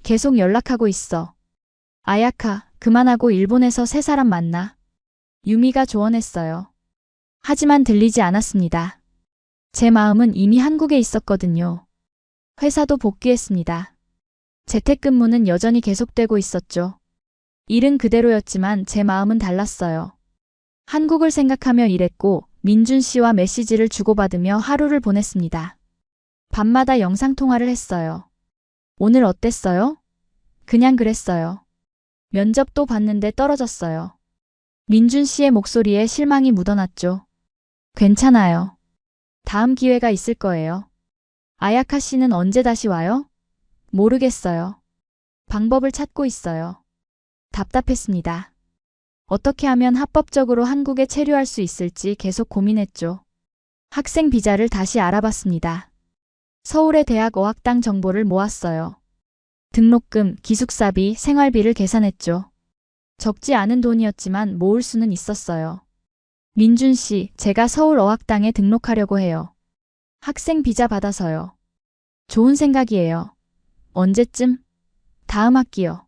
계속 연락하고 있어. 아야카, 그만하고 일본에서 새 사람 만나. 유미가 조언했어요. 하지만 들리지 않았습니다. 제 마음은 이미 한국에 있었거든요. 회사도 복귀했습니다. 재택근무는 여전히 계속되고 있었죠. 일은 그대로였지만 제 마음은 달랐어요. 한국을 생각하며 일했고 민준 씨와 메시지를 주고받으며 하루를 보냈습니다. 밤마다 영상통화를 했어요. 오늘 어땠어요? 그냥 그랬어요. 면접도 봤는데 떨어졌어요. 민준 씨의 목소리에 실망이 묻어났죠. 괜찮아요. 다음 기회가 있을 거예요. 아야카 씨는 언제 다시 와요? 모르겠어요. 방법을 찾고 있어요. 답답했습니다. 어떻게 하면 합법적으로 한국에 체류할 수 있을지 계속 고민했죠. 학생 비자를 다시 알아봤습니다. 서울의 대학 어학당 정보를 모았어요. 등록금, 기숙사비, 생활비를 계산했죠. 적지 않은 돈이었지만 모을 수는 있었어요. 민준 씨, 제가 서울 어학당에 등록하려고 해요. 학생 비자 받아서요. 좋은 생각이에요. 언제쯤? 다음 학기요.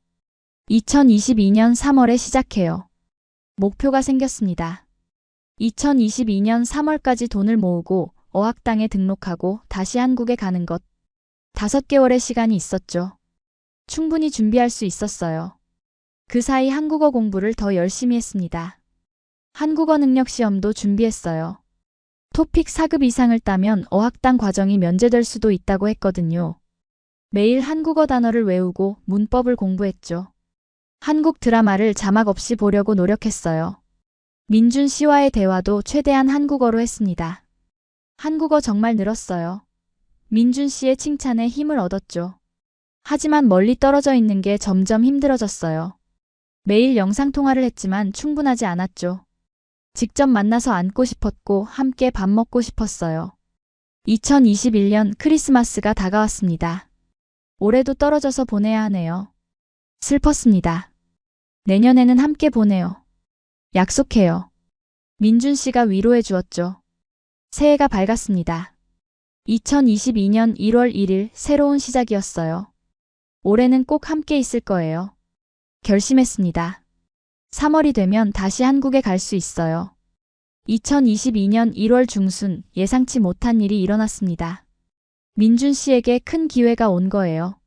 2022년 3월에 시작해요. 목표가 생겼습니다. 2022년 3월까지 돈을 모으고 어학당에 등록하고 다시 한국에 가는 것. 5개월의 시간이 있었죠. 충분히 준비할 수 있었어요. 그 사이 한국어 공부를 더 열심히 했습니다. 한국어 능력 시험도 준비했어요. 토픽 4급 이상을 따면 어학당 과정이 면제될 수도 있다고 했거든요. 매일 한국어 단어를 외우고 문법을 공부했죠. 한국 드라마를 자막 없이 보려고 노력했어요. 민준 씨와의 대화도 최대한 한국어로 했습니다. 한국어 정말 늘었어요. 민준 씨의 칭찬에 힘을 얻었죠. 하지만 멀리 떨어져 있는 게 점점 힘들어졌어요. 매일 영상통화를 했지만 충분하지 않았죠. 직접 만나서 안고 싶었고 함께 밥 먹고 싶었어요. 2021년 크리스마스가 다가왔습니다. 올해도 떨어져서 보내야 하네요. 슬펐습니다. 내년에는 함께 보내요. 약속해요. 민준 씨가 위로해 주었죠. 새해가 밝았습니다. 2022년 1월 1일 새로운 시작이었어요. 올해는 꼭 함께 있을 거예요. 결심했습니다. 3월이 되면 다시 한국에 갈 수 있어요. 2022년 1월 중순 예상치 못한 일이 일어났습니다. 민준 씨에게 큰 기회가 온 거예요.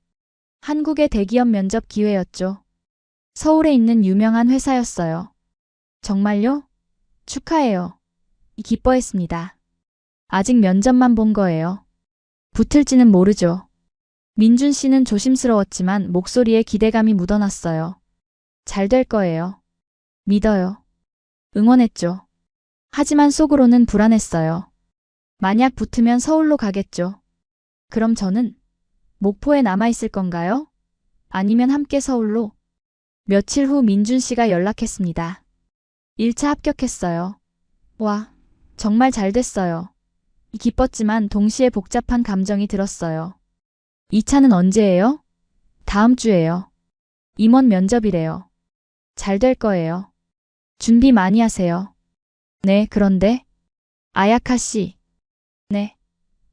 한국의 대기업 면접 기회였죠. 서울에 있는 유명한 회사였어요. 정말요? 축하해요. 기뻐했습니다. 아직 면접만 본 거예요. 붙을지는 모르죠. 민준 씨는 조심스러웠지만 목소리에 기대감이 묻어났어요. 잘 될 거예요. 믿어요. 응원했죠. 하지만 속으로는 불안했어요. 만약 붙으면 서울로 가겠죠. 그럼 저는 목포에 남아있을 건가요? 아니면 함께 서울로? 며칠 후 민준 씨가 연락했습니다. 1차 합격했어요. 와, 정말 잘 됐어요. 기뻤지만 동시에 복잡한 감정이 들었어요. 2차는 언제예요? 다음 주예요. 임원 면접이래요. 잘 될 거예요. 준비 많이 하세요. 네, 그런데 아야카 씨. 네.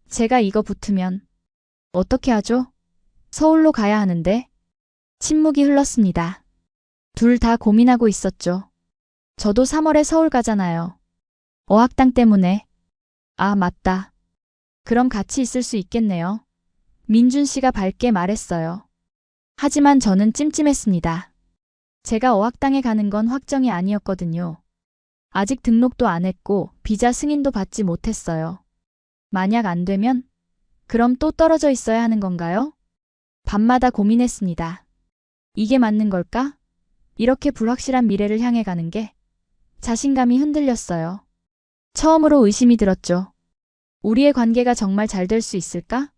제가 이거 붙으면 어떻게 하죠? 서울로 가야 하는데. 침묵이 흘렀습니다. 둘 다 고민하고 있었죠. 저도 3월에 서울 가잖아요. 어학당 때문에. 아, 맞다. 그럼 같이 있을 수 있겠네요. 민준 씨가 밝게 말했어요. 하지만 저는 찜찜했습니다. 제가 어학당에 가는 건 확정이 아니었거든요. 아직 등록도 안 했고 비자 승인도 받지 못했어요. 만약 안 되면? 그럼 또 떨어져 있어야 하는 건가요? 밤마다 고민했습니다. 이게 맞는 걸까? 이렇게 불확실한 미래를 향해 가는 게 자신감이 흔들렸어요. 처음으로 의심이 들었죠. 우리의 관계가 정말 잘 될 수 있을까?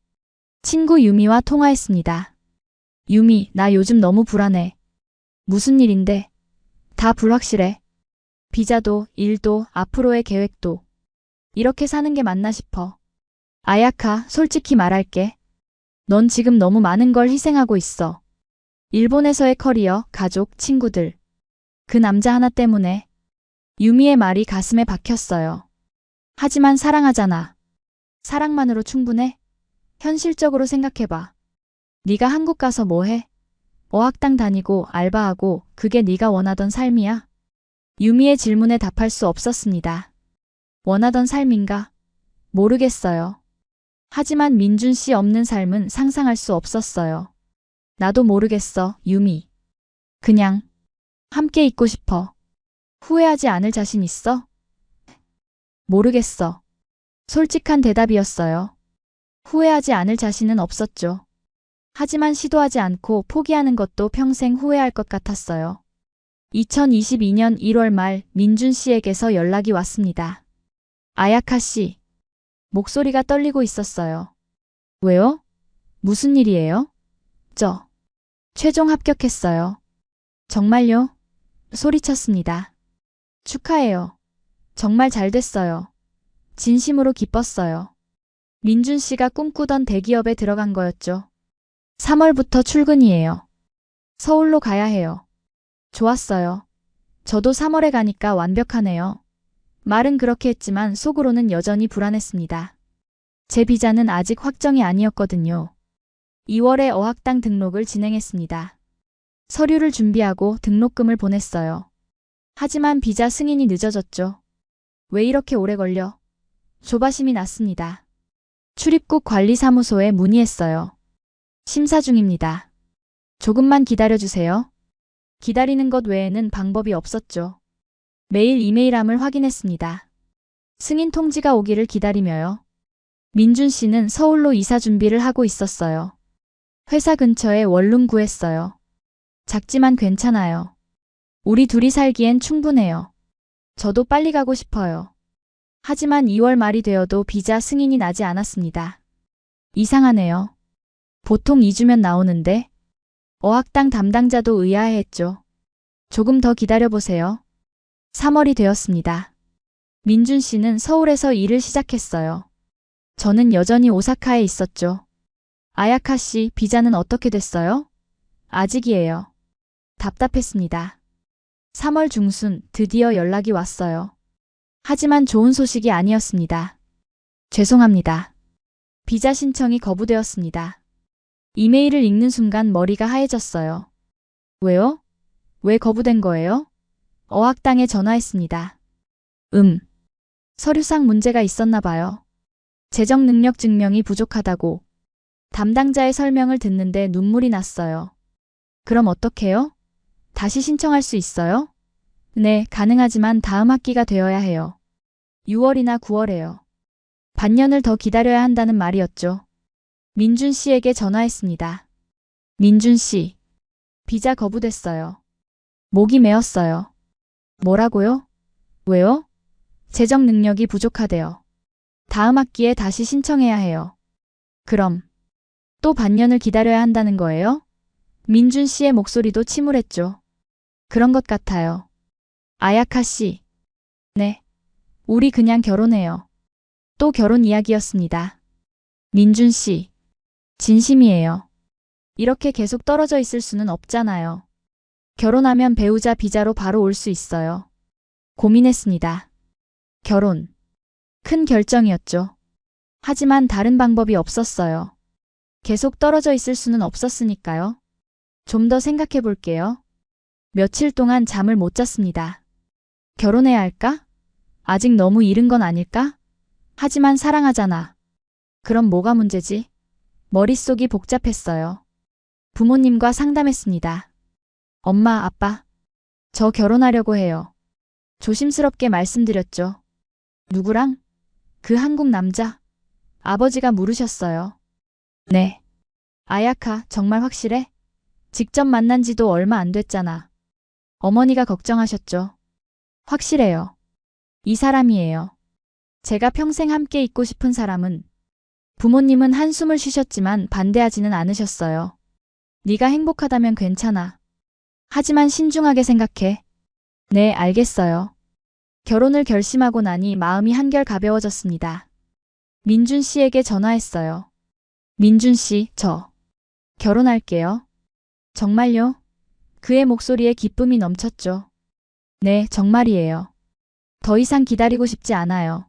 친구 유미와 통화했습니다. 유미, 나 요즘 너무 불안해. 무슨 일인데? 다 불확실해. 비자도, 일도, 앞으로의 계획도. 이렇게 사는 게 맞나 싶어. 아야카, 솔직히 말할게. 넌 지금 너무 많은 걸 희생하고 있어. 일본에서의 커리어, 가족, 친구들. 그 남자 하나 때문에. 유미의 말이 가슴에 박혔어요. 하지만 사랑하잖아. 사랑만으로 충분해? 현실적으로 생각해봐. 네가 한국 가서 뭐 해? 어학당 다니고 알바하고 그게 네가 원하던 삶이야? 유미의 질문에 답할 수 없었습니다. 원하던 삶인가? 모르겠어요. 하지만 민준 씨 없는 삶은 상상할 수 없었어요. 나도 모르겠어, 유미. 그냥 함께 있고 싶어. 후회하지 않을 자신 있어? 모르겠어. 솔직한 대답이었어요. 후회하지 않을 자신은 없었죠. 하지만 시도하지 않고 포기하는 것도 평생 후회할 것 같았어요. 2022년 1월 말 민준 씨에게서 연락이 왔습니다. 아야카 씨. 목소리가 떨리고 있었어요. 왜요? 무슨 일이에요? 최종 합격했어요. 정말요? 소리쳤습니다. 축하해요. 정말 잘 됐어요. 진심으로 기뻤어요. 민준 씨가 꿈꾸던 대기업에 들어간 거였죠. 3월부터 출근이에요. 서울로 가야 해요. 좋았어요. 저도 3월에 가니까 완벽하네요. 말은 그렇게 했지만 속으로는 여전히 불안했습니다. 제 비자는 아직 확정이 아니었거든요. 2월에 어학당 등록을 진행했습니다. 서류를 준비하고 등록금을 보냈어요. 하지만 비자 승인이 늦어졌죠. 왜 이렇게 오래 걸려? 조바심이 났습니다. 출입국 관리사무소에 문의했어요. 심사 중입니다. 조금만 기다려주세요. 기다리는 것 외에는 방법이 없었죠. 매일 이메일함을 확인했습니다. 승인 통지가 오기를 기다리며요. 민준 씨는 서울로 이사 준비를 하고 있었어요. 회사 근처에 원룸 구했어요. 작지만 괜찮아요. 우리 둘이 살기엔 충분해요. 저도 빨리 가고 싶어요. 하지만 2월 말이 되어도 비자 승인이 나지 않았습니다. 이상하네요. 보통 2주면 나오는데. 어학당 담당자도 의아해했죠. 조금 더 기다려보세요. 3월이 되었습니다. 민준 씨는 서울에서 일을 시작했어요. 저는 여전히 오사카에 있었죠. 아야카 씨, 비자는 어떻게 됐어요? 아직이에요. 답답했습니다. 3월 중순 드디어 연락이 왔어요. 하지만 좋은 소식이 아니었습니다. 죄송합니다. 비자 신청이 거부되었습니다. 이메일을 읽는 순간 머리가 하얘졌어요. 왜요? 왜 거부된 거예요? 어학당에 전화했습니다. 서류상 문제가 있었나 봐요. 재정 능력 증명이 부족하다고. 담당자의 설명을 듣는데 눈물이 났어요. 그럼 어떡해요? 다시 신청할 수 있어요? 네, 가능하지만 다음 학기가 되어야 해요. 6월이나 9월에요. 반년을 더 기다려야 한다는 말이었죠. 민준 씨에게 전화했습니다. 민준 씨, 비자 거부됐어요. 목이 메었어요. 뭐라고요? 왜요? 재정 능력이 부족하대요. 다음 학기에 다시 신청해야 해요. 그럼 또 반년을 기다려야 한다는 거예요? 민준 씨의 목소리도 침울했죠. 그런 것 같아요. 아야카 씨. 네. 우리 그냥 결혼해요. 또 결혼 이야기였습니다. 민준 씨. 진심이에요. 이렇게 계속 떨어져 있을 수는 없잖아요. 결혼하면 배우자 비자로 바로 올 수 있어요. 고민했습니다. 결혼. 큰 결정이었죠. 하지만 다른 방법이 없었어요. 계속 떨어져 있을 수는 없었으니까요. 좀 더 생각해 볼게요. 며칠 동안 잠을 못 잤습니다. 결혼해야 할까? 아직 너무 이른 건 아닐까? 하지만 사랑하잖아. 그럼 뭐가 문제지? 머릿속이 복잡했어요. 부모님과 상담했습니다. 엄마, 아빠. 저 결혼하려고 해요. 조심스럽게 말씀드렸죠. 누구랑? 그 한국 남자. 아버지가 물으셨어요. 네. 아야카, 정말 확실해? 직접 만난 지도 얼마 안 됐잖아. 어머니가 걱정하셨죠. 확실해요. 이 사람이에요. 제가 평생 함께 있고 싶은 사람은. 부모님은 한숨을 쉬셨지만 반대하지는 않으셨어요. 네가 행복하다면 괜찮아. 하지만 신중하게 생각해. 네, 알겠어요. 결혼을 결심하고 나니 마음이 한결 가벼워졌습니다. 민준 씨에게 전화했어요. 민준 씨, 저 결혼할게요. 정말요? 그의 목소리에 기쁨이 넘쳤죠. 네, 정말이에요. 더 이상 기다리고 싶지 않아요.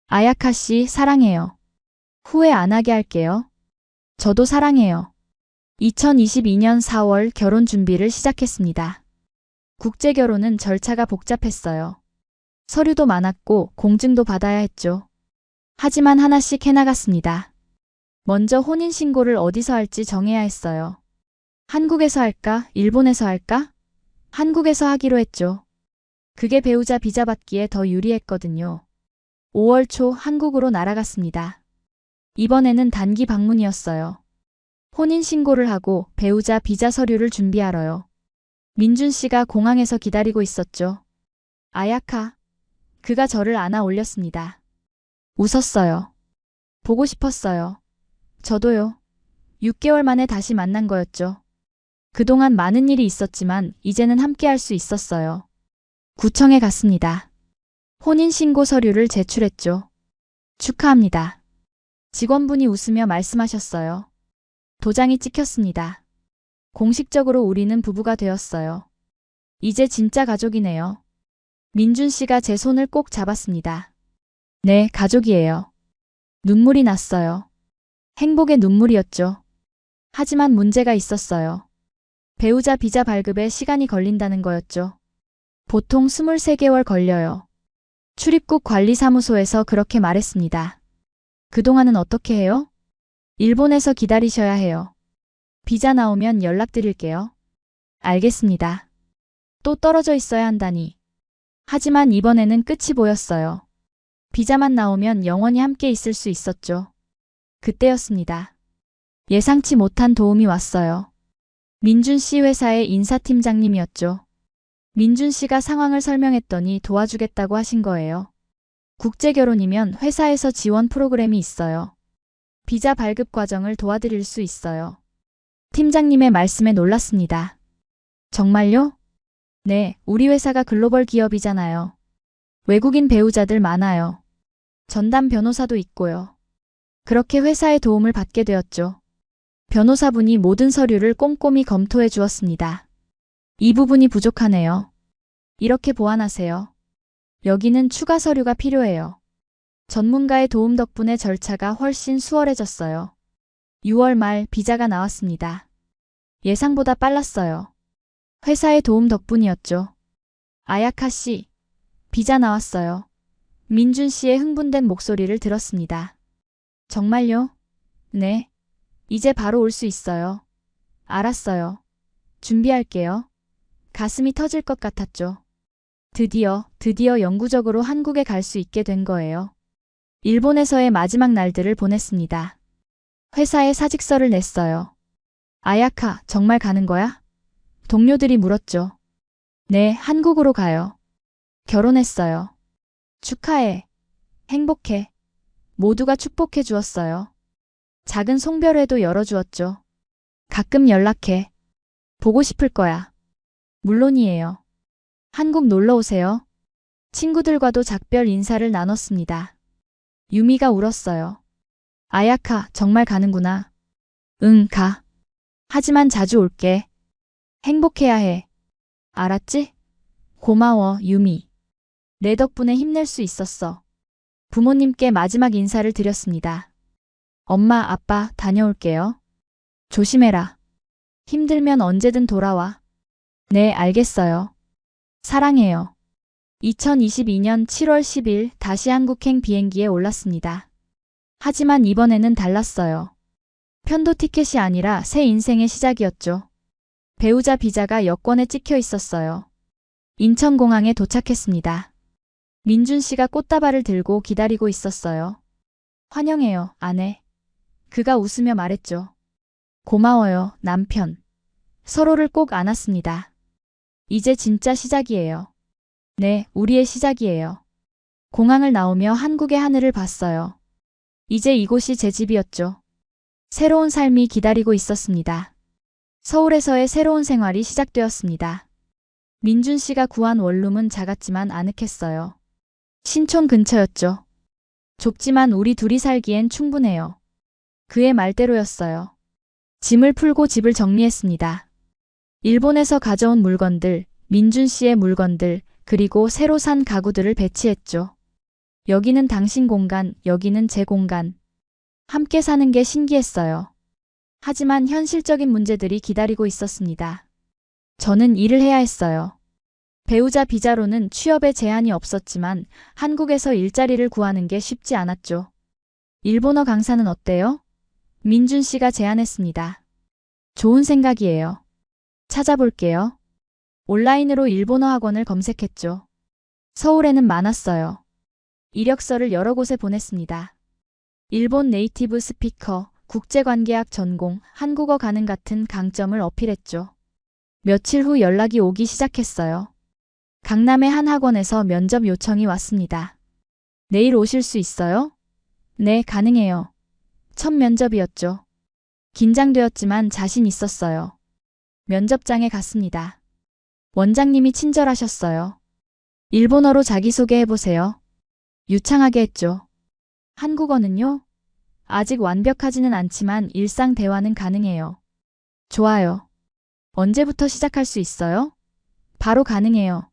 아야카 씨, 사랑해요. 후회 안 하게 할게요. 저도 사랑해요. 2022년 4월 결혼 준비를 시작했습니다. 국제결혼은 절차가 복잡했어요. 서류도 많았고 공증도 받아야 했죠. 하지만 하나씩 해나갔습니다. 먼저 혼인신고를 어디서 할지 정해야 했어요. 한국에서 할까? 일본에서 할까? 한국에서 하기로 했죠. 그게 배우자 비자 받기에 더 유리했거든요. 5월 초 한국으로 날아갔습니다. 이번에는 단기 방문이었어요. 혼인신고를 하고 배우자 비자 서류를 준비하러요. 민준 씨가 공항에서 기다리고 있었죠. 아야카. 그가 저를 안아 올렸습니다. 웃었어요. 보고 싶었어요. 저도요. 6개월 만에 다시 만난 거였죠. 그동안 많은 일이 있었지만 이제는 함께 할 수 있었어요. 구청에 갔습니다. 혼인신고 서류를 제출했죠. 축하합니다. 직원분이 웃으며 말씀하셨어요. 도장이 찍혔습니다. 공식적으로 우리는 부부가 되었어요. 이제 진짜 가족이네요. 민준 씨가 제 손을 꼭 잡았습니다. 네, 가족이에요. 눈물이 났어요. 행복의 눈물이었죠. 하지만 문제가 있었어요. 배우자 비자 발급에 시간이 걸린다는 거였죠. 보통 23개월 걸려요. 출입국 관리사무소에서 그렇게 말했습니다. 그동안은 어떻게 해요? 일본에서 기다리셔야 해요. 비자 나오면 연락드릴게요. 알겠습니다. 또 떨어져 있어야 한다니. 하지만 이번에는 끝이 보였어요. 비자만 나오면 영원히 함께 있을 수 있었죠. 그때였습니다. 예상치 못한 도움이 왔어요. 민준 씨 회사의 인사팀장님이었죠. 민준 씨가 상황을 설명했더니 도와주겠다고 하신 거예요. 국제결혼이면 회사에서 지원 프로그램이 있어요. 비자 발급 과정을 도와드릴 수 있어요. 팀장님의 말씀에 놀랐습니다. 정말요? 네, 우리 회사가 글로벌 기업이잖아요. 외국인 배우자들 많아요. 전담 변호사도 있고요. 그렇게 회사의 도움을 받게 되었죠. 변호사분이 모든 서류를 꼼꼼히 검토해 주었습니다. 이 부분이 부족하네요. 이렇게 보완하세요. 여기는 추가 서류가 필요해요. 전문가의 도움 덕분에 절차가 훨씬 수월해졌어요. 6월 말 비자가 나왔습니다. 예상보다 빨랐어요. 회사의 도움 덕분이었죠. 아야카 씨, 비자 나왔어요. 민준 씨의 흥분된 목소리를 들었습니다. 정말요? 네. 이제 바로 올 수 있어요. 알았어요. 준비할게요. 가슴이 터질 것 같았죠. 드디어 영구적으로 한국에 갈 수 있게 된 거예요. 일본에서의 마지막 날들을 보냈습니다. 회사에 사직서를 냈어요. 아야카, 정말 가는 거야? 동료들이 물었죠. 네, 한국으로 가요. 결혼했어요. 축하해. 행복해. 모두가 축복해 주었어요. 작은 송별회도 열어주었죠. 가끔 연락해. 보고 싶을 거야. 물론이에요. 한국 놀러 오세요. 친구들과도 작별 인사를 나눴습니다. 유미가 울었어요. 아야카, 정말 가는구나. 응, 가. 하지만 자주 올게. 행복해야 해. 알았지? 고마워, 유미. 내 덕분에 힘낼 수 있었어. 부모님께 마지막 인사를 드렸습니다. 엄마, 아빠, 다녀올게요. 조심해라. 힘들면 언제든 돌아와. 네, 알겠어요. 사랑해요. 2022년 7월 10일 다시 한국행 비행기에 올랐습니다. 하지만 이번에는 달랐어요. 편도 티켓이 아니라 새 인생의 시작이었죠. 배우자 비자가 여권에 찍혀 있었어요. 인천공항에 도착했습니다. 민준 씨가 꽃다발을 들고 기다리고 있었어요. 환영해요, 아내. 그가 웃으며 말했죠. 고마워요, 남편. 서로를 꼭 안았습니다. 이제 진짜 시작이에요. 네, 우리의 시작이에요. 공항을 나오며 한국의 하늘을 봤어요. 이제 이곳이 제 집이었죠. 새로운 삶이 기다리고 있었습니다. 서울에서의 새로운 생활이 시작되었습니다. 민준 씨가 구한 원룸은 작았지만 아늑했어요. 신촌 근처였죠. 좁지만 우리 둘이 살기엔 충분해요. 그의 말대로였어요. 짐을 풀고 집을 정리했습니다. 일본에서 가져온 물건들, 민준 씨의 물건들, 그리고 새로 산 가구들을 배치했죠. 여기는 당신 공간, 여기는 제 공간. 함께 사는 게 신기했어요. 하지만 현실적인 문제들이 기다리고 있었습니다. 저는 일을 해야 했어요. 배우자 비자로는 취업에 제한이 없었지만 한국에서 일자리를 구하는 게 쉽지 않았죠. 일본어 강사는 어때요? 민준 씨가 제안했습니다. 좋은 생각이에요. 찾아볼게요. 온라인으로 일본어 학원을 검색했죠. 서울에는 많았어요. 이력서를 여러 곳에 보냈습니다. 일본 네이티브 스피커, 국제관계학 전공, 한국어 가능 같은 강점을 어필했죠. 며칠 후 연락이 오기 시작했어요. 강남의 한 학원에서 면접 요청이 왔습니다. 내일 오실 수 있어요? 네, 가능해요. 첫 면접이었죠. 긴장되었지만 자신 있었어요. 면접장에 갔습니다. 원장님이 친절하셨어요. 일본어로 자기소개해보세요. 유창하게 했죠. 한국어는요? 아직 완벽하지는 않지만 일상 대화는 가능해요. 좋아요. 언제부터 시작할 수 있어요? 바로 가능해요.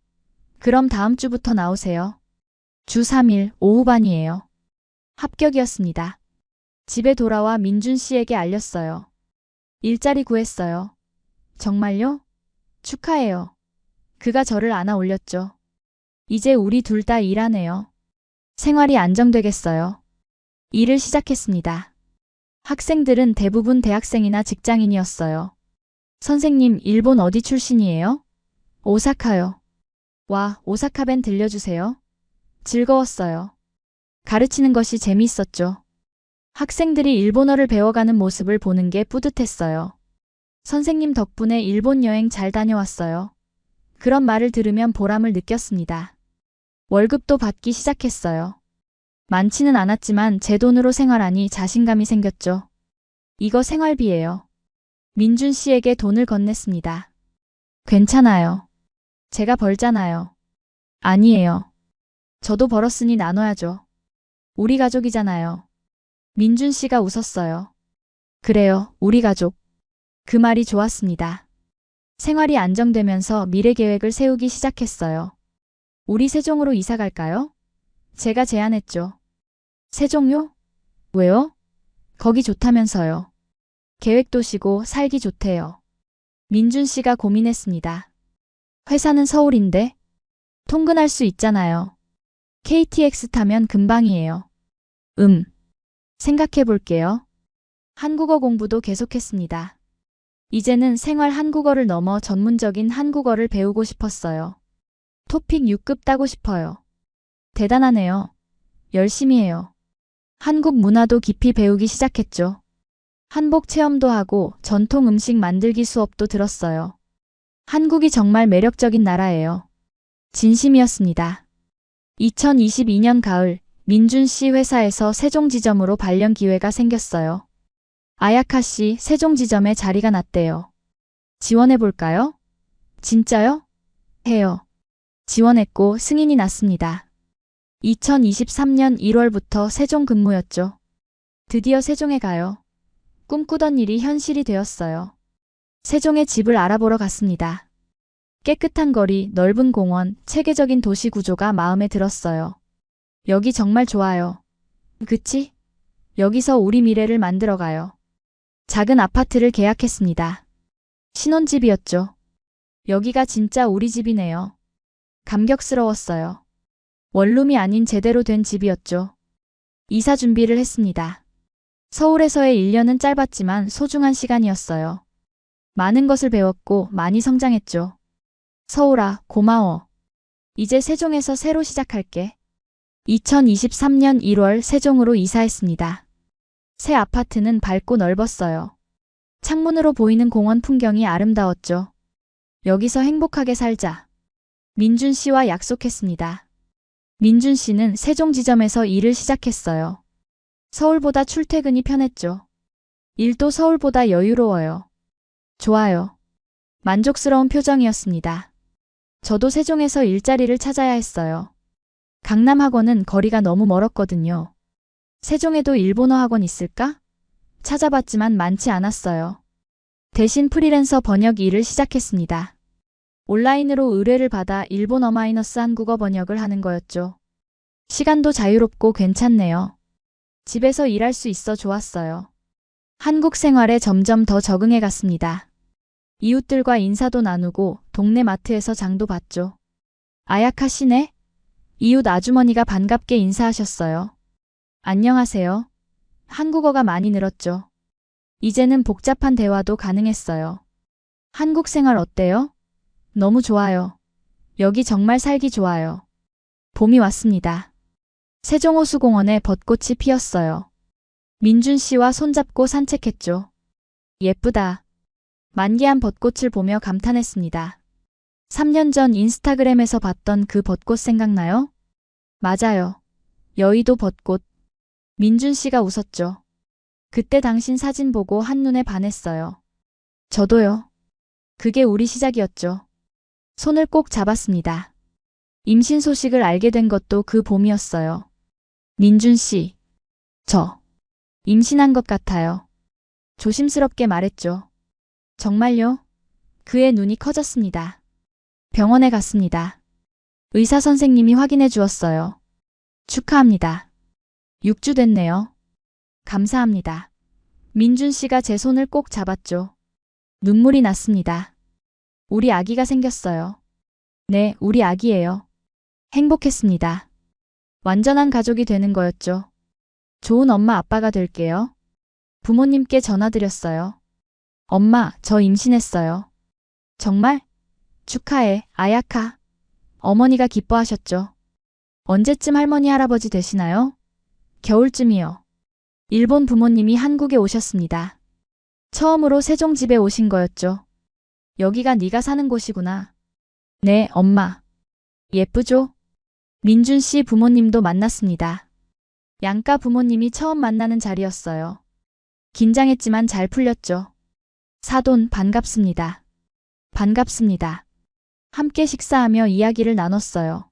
그럼 다음 주부터 나오세요. 주 3일 오후반이에요. 합격이었습니다. 집에 돌아와 민준 씨에게 알렸어요. 일자리 구했어요. 정말요? 축하해요. 그가 저를 안아 올렸죠. 이제 우리 둘 다 일하네요. 생활이 안정되겠어요. 일을 시작했습니다. 학생들은 대부분 대학생이나 직장인이었어요. 선생님, 일본 어디 출신이에요? 오사카요. 와, 오사카 弁들려주세요. 즐거웠어요. 가르치는 것이 재미있었죠. 학생들이 일본어를 배워가는 모습을 보는 게 뿌듯했어요. 선생님 덕분에 일본 여행 잘 다녀왔어요. 그런 말을 들으면 보람을 느꼈습니다. 월급도 받기 시작했어요. 많지는 않았지만 제 돈으로 생활하니 자신감이 생겼죠. 이거 생활비예요. 민준 씨에게 돈을 건넸습니다. 괜찮아요. 제가 벌잖아요. 아니에요. 저도 벌었으니 나눠야죠. 우리 가족이잖아요. 민준 씨가 웃었어요. 그래요, 우리 가족. 그 말이 좋았습니다. 생활이 안정되면서 미래 계획을 세우기 시작했어요. 우리 세종으로 이사 갈까요? 제가 제안했죠. 세종요? 왜요? 거기 좋다면서요. 계획도시고 살기 좋대요. 민준 씨가 고민했습니다. 회사는 서울인데 통근할 수 있잖아요. KTX 타면 금방이에요. 생각해 볼게요. 한국어 공부도 계속했습니다. 이제는 생활 한국어를 넘어 전문적인 한국어를 배우고 싶었어요. 토픽 6급 따고 싶어요. 대단하네요. 열심히 해요. 한국 문화도 깊이 배우기 시작했죠. 한복 체험도 하고 전통 음식 만들기 수업도 들었어요. 한국이 정말 매력적인 나라예요. 진심이었습니다. 2022년 가을, 민준 씨 회사에서 세종 지점으로 발령 기회가 생겼어요. 아야카 씨 세종 지점에 자리가 났대요. 지원해볼까요? 진짜요? 해요. 지원했고 승인이 났습니다. 2023년 1월부터 세종 근무였죠. 드디어 세종에 가요. 꿈꾸던 일이 현실이 되었어요. 세종의 집을 알아보러 갔습니다. 깨끗한 거리, 넓은 공원, 체계적인 도시 구조가 마음에 들었어요. 여기 정말 좋아요. 그치? 여기서 우리 미래를 만들어가요. 작은 아파트를 계약했습니다. 신혼집이었죠. 여기가 진짜 우리 집이네요. 감격스러웠어요. 원룸이 아닌 제대로 된 집이었죠. 이사 준비를 했습니다. 서울에서의 1년은 짧았지만 소중한 시간이었어요. 많은 것을 배웠고 많이 성장했죠. 서울아, 고마워. 이제 세종에서 새로 시작할게. 2023년 1월 세종으로 이사했습니다. 새 아파트는 밝고 넓었어요. 창문으로 보이는 공원 풍경이 아름다웠죠. 여기서 행복하게 살자. 민준 씨와 약속했습니다. 민준 씨는 세종 지점에서 일을 시작했어요. 서울보다 출퇴근이 편했죠. 일도 서울보다 여유로워요. 좋아요. 만족스러운 표정이었습니다. 저도 세종에서 일자리를 찾아야 했어요. 강남 학원은 거리가 너무 멀었거든요. 세종에도 일본어 학원 있을까? 찾아봤지만 많지 않았어요. 대신 프리랜서 번역 일을 시작했습니다. 온라인으로 의뢰를 받아 일본어 마이너스 한국어 번역을 하는 거였죠. 시간도 자유롭고 괜찮네요. 집에서 일할 수 있어 좋았어요. 한국 생활에 점점 더 적응해 갔습니다. 이웃들과 인사도 나누고 동네 마트에서 장도 봤죠. 아야카 씨네? 이웃 아주머니가 반갑게 인사하셨어요. 안녕하세요. 한국어가 많이 늘었죠. 이제는 복잡한 대화도 가능했어요. 한국 생활 어때요? 너무 좋아요. 여기 정말 살기 좋아요. 봄이 왔습니다. 세종호수공원에 벚꽃이 피었어요. 민준 씨와 손잡고 산책했죠. 예쁘다. 만개한 벚꽃을 보며 감탄했습니다. 3년 전 인스타그램에서 봤던 그 벚꽃 생각나요? 맞아요. 여의도 벚꽃. 민준 씨가 웃었죠. 그때 당신 사진 보고 한눈에 반했어요. 저도요. 그게 우리 시작이었죠. 손을 꼭 잡았습니다. 임신 소식을 알게 된 것도 그 봄이었어요. 민준 씨, 저 임신한 것 같아요. 조심스럽게 말했죠. 정말요? 그의 눈이 커졌습니다. 병원에 갔습니다. 의사 선생님이 확인해 주었어요. 축하합니다. 6주 됐네요. 감사합니다. 민준 씨가 제 손을 꼭 잡았죠. 눈물이 났습니다. 우리 아기가 생겼어요. 네, 우리 아기예요. 행복했습니다. 완전한 가족이 되는 거였죠. 좋은 엄마 아빠가 될게요. 부모님께 전화드렸어요. 엄마, 저 임신했어요. 정말? 축하해, 아야카. 어머니가 기뻐하셨죠. 언제쯤 할머니 할아버지 되시나요? 겨울쯤이요. 일본 부모님이 한국에 오셨습니다. 처음으로 세종집에 오신 거였죠. 여기가 네가 사는 곳이구나. 네, 엄마. 예쁘죠? 민준 씨 부모님도 만났습니다. 양가 부모님이 처음 만나는 자리였어요. 긴장했지만 잘 풀렸죠. 사돈 반갑습니다. 반갑습니다. 함께 식사하며 이야기를 나눴어요.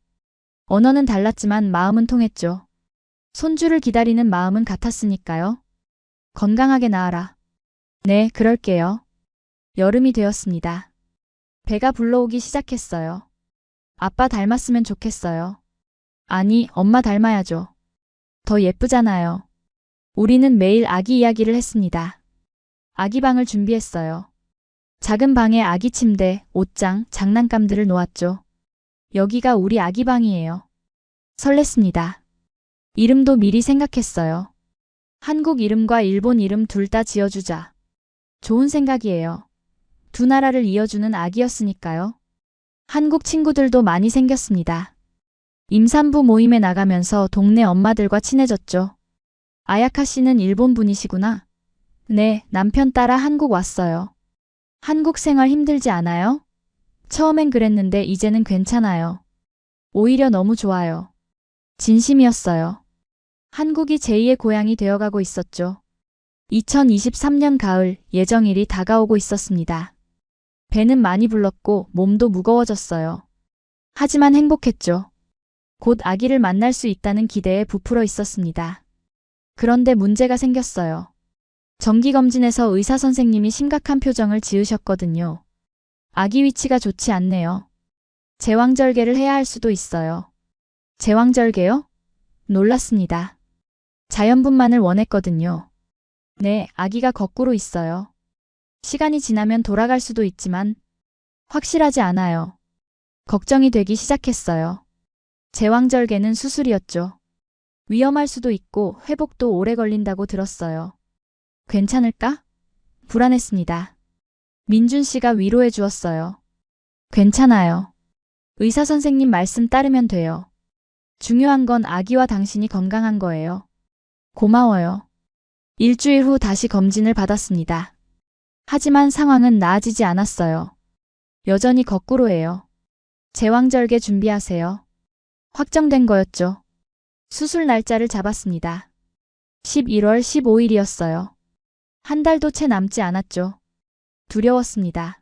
언어는 달랐지만 마음은 통했죠. 손주를 기다리는 마음은 같았으니까요. 건강하게 나아라. 네, 그럴게요. 여름이 되었습니다. 배가 불러오기 시작했어요. 아빠 닮았으면 좋겠어요. 아니, 엄마 닮아야죠. 더 예쁘잖아요. 우리는 매일 아기 이야기를 했습니다. 아기 방을 준비했어요. 작은 방에 아기 침대, 옷장, 장난감들을 놓았죠. 여기가 우리 아기 방이에요. 설렜습니다. 이름도 미리 생각했어요. 한국 이름과 일본 이름 둘 다 지어주자. 좋은 생각이에요. 두 나라를 이어주는 아기였으니까요. 한국 친구들도 많이 생겼습니다. 임산부 모임에 나가면서 동네 엄마들과 친해졌죠. 아야카 씨는 일본 분이시구나. 네, 남편 따라 한국 왔어요. 한국 생활 힘들지 않아요? 처음엔 그랬는데 이제는 괜찮아요. 오히려 너무 좋아요. 진심이었어요. 한국이 제2의 고향이 되어가고 있었죠. 2023년 가을 예정일이 다가오고 있었습니다. 배는 많이 불렀고 몸도 무거워졌어요. 하지만 행복했죠. 곧 아기를 만날 수 있다는 기대에 부풀어 있었습니다. 그런데 문제가 생겼어요. 정기검진에서 의사 선생님이 심각한 표정을 지으셨거든요. 아기 위치가 좋지 않네요. 제왕절개를 해야 할 수도 있어요. 제왕절개요? 놀랐습니다. 자연분만을 원했거든요. 네, 아기가 거꾸로 있어요. 시간이 지나면 돌아갈 수도 있지만 확실하지 않아요. 걱정이 되기 시작했어요. 제왕절개는 수술이었죠. 위험할 수도 있고 회복도 오래 걸린다고 들었어요. 괜찮을까? 불안했습니다. 민준 씨가 위로해 주었어요. 괜찮아요. 의사 선생님 말씀 따르면 돼요. 중요한 건 아기와 당신이 건강한 거예요. 고마워요. 일주일 후 다시 검진을 받았습니다. 하지만 상황은 나아지지 않았어요. 여전히 거꾸로예요. 제왕절개 준비하세요. 확정된 거였죠. 수술 날짜를 잡았습니다. 11월 15일이었어요. 한 달도 채 남지 않았죠. 두려웠습니다.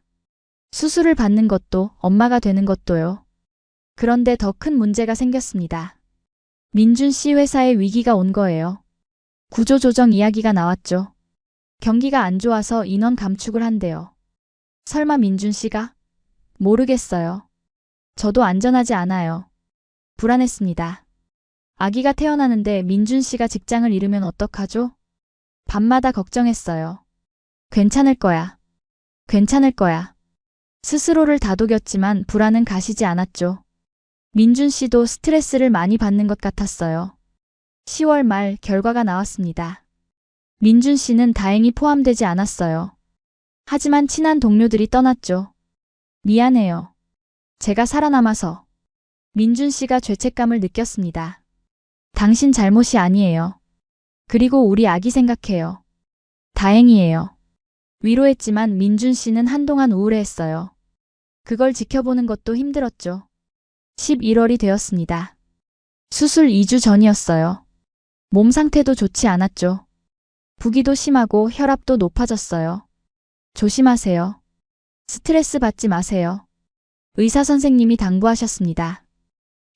수술을 받는 것도 엄마가 되는 것도요. 그런데 더 큰 문제가 생겼습니다. 민준 씨 회사에 위기가 온 거예요. 구조조정 이야기가 나왔죠. 경기가 안 좋아서 인원 감축을 한대요. 설마 민준 씨가? 모르겠어요. 저도 안전하지 않아요. 불안했습니다. 아기가 태어나는데 민준 씨가 직장을 잃으면 어떡하죠? 밤마다 걱정했어요. 괜찮을 거야. 괜찮을 거야. 스스로를 다독였지만 불안은 가시지 않았죠. 민준 씨도 스트레스를 많이 받는 것 같았어요. 10월 말 결과가 나왔습니다. 민준 씨는 다행히 포함되지 않았어요. 하지만 친한 동료들이 떠났죠. 미안해요. 제가 살아남아서. 민준 씨가 죄책감을 느꼈습니다. 당신 잘못이 아니에요. 그리고 우리 아기 생각해요. 다행이에요. 위로했지만 민준 씨는 한동안 우울해했어요. 그걸 지켜보는 것도 힘들었죠. 11월이 되었습니다. 수술 2주 전이었어요. 몸 상태도 좋지 않았죠. 부기도 심하고 혈압도 높아졌어요. 조심하세요. 스트레스 받지 마세요. 의사 선생님이 당부하셨습니다.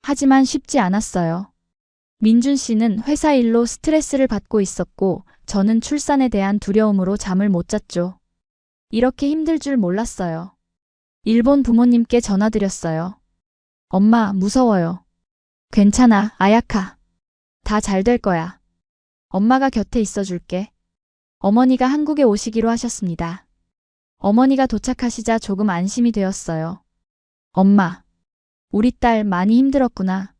하지만 쉽지 않았어요. 민준 씨는 회사 일로 스트레스를 받고 있었고 저는 출산에 대한 두려움으로 잠을 못 잤죠. 이렇게 힘들 줄 몰랐어요. 일본 부모님께 전화드렸어요. 엄마, 무서워요. 괜찮아, 아야카. 다 잘 될 거야. 엄마가 곁에 있어줄게. 어머니가 한국에 오시기로 하셨습니다. 어머니가 도착하시자 조금 안심이 되었어요. 엄마. 우리 딸 많이 힘들었구나.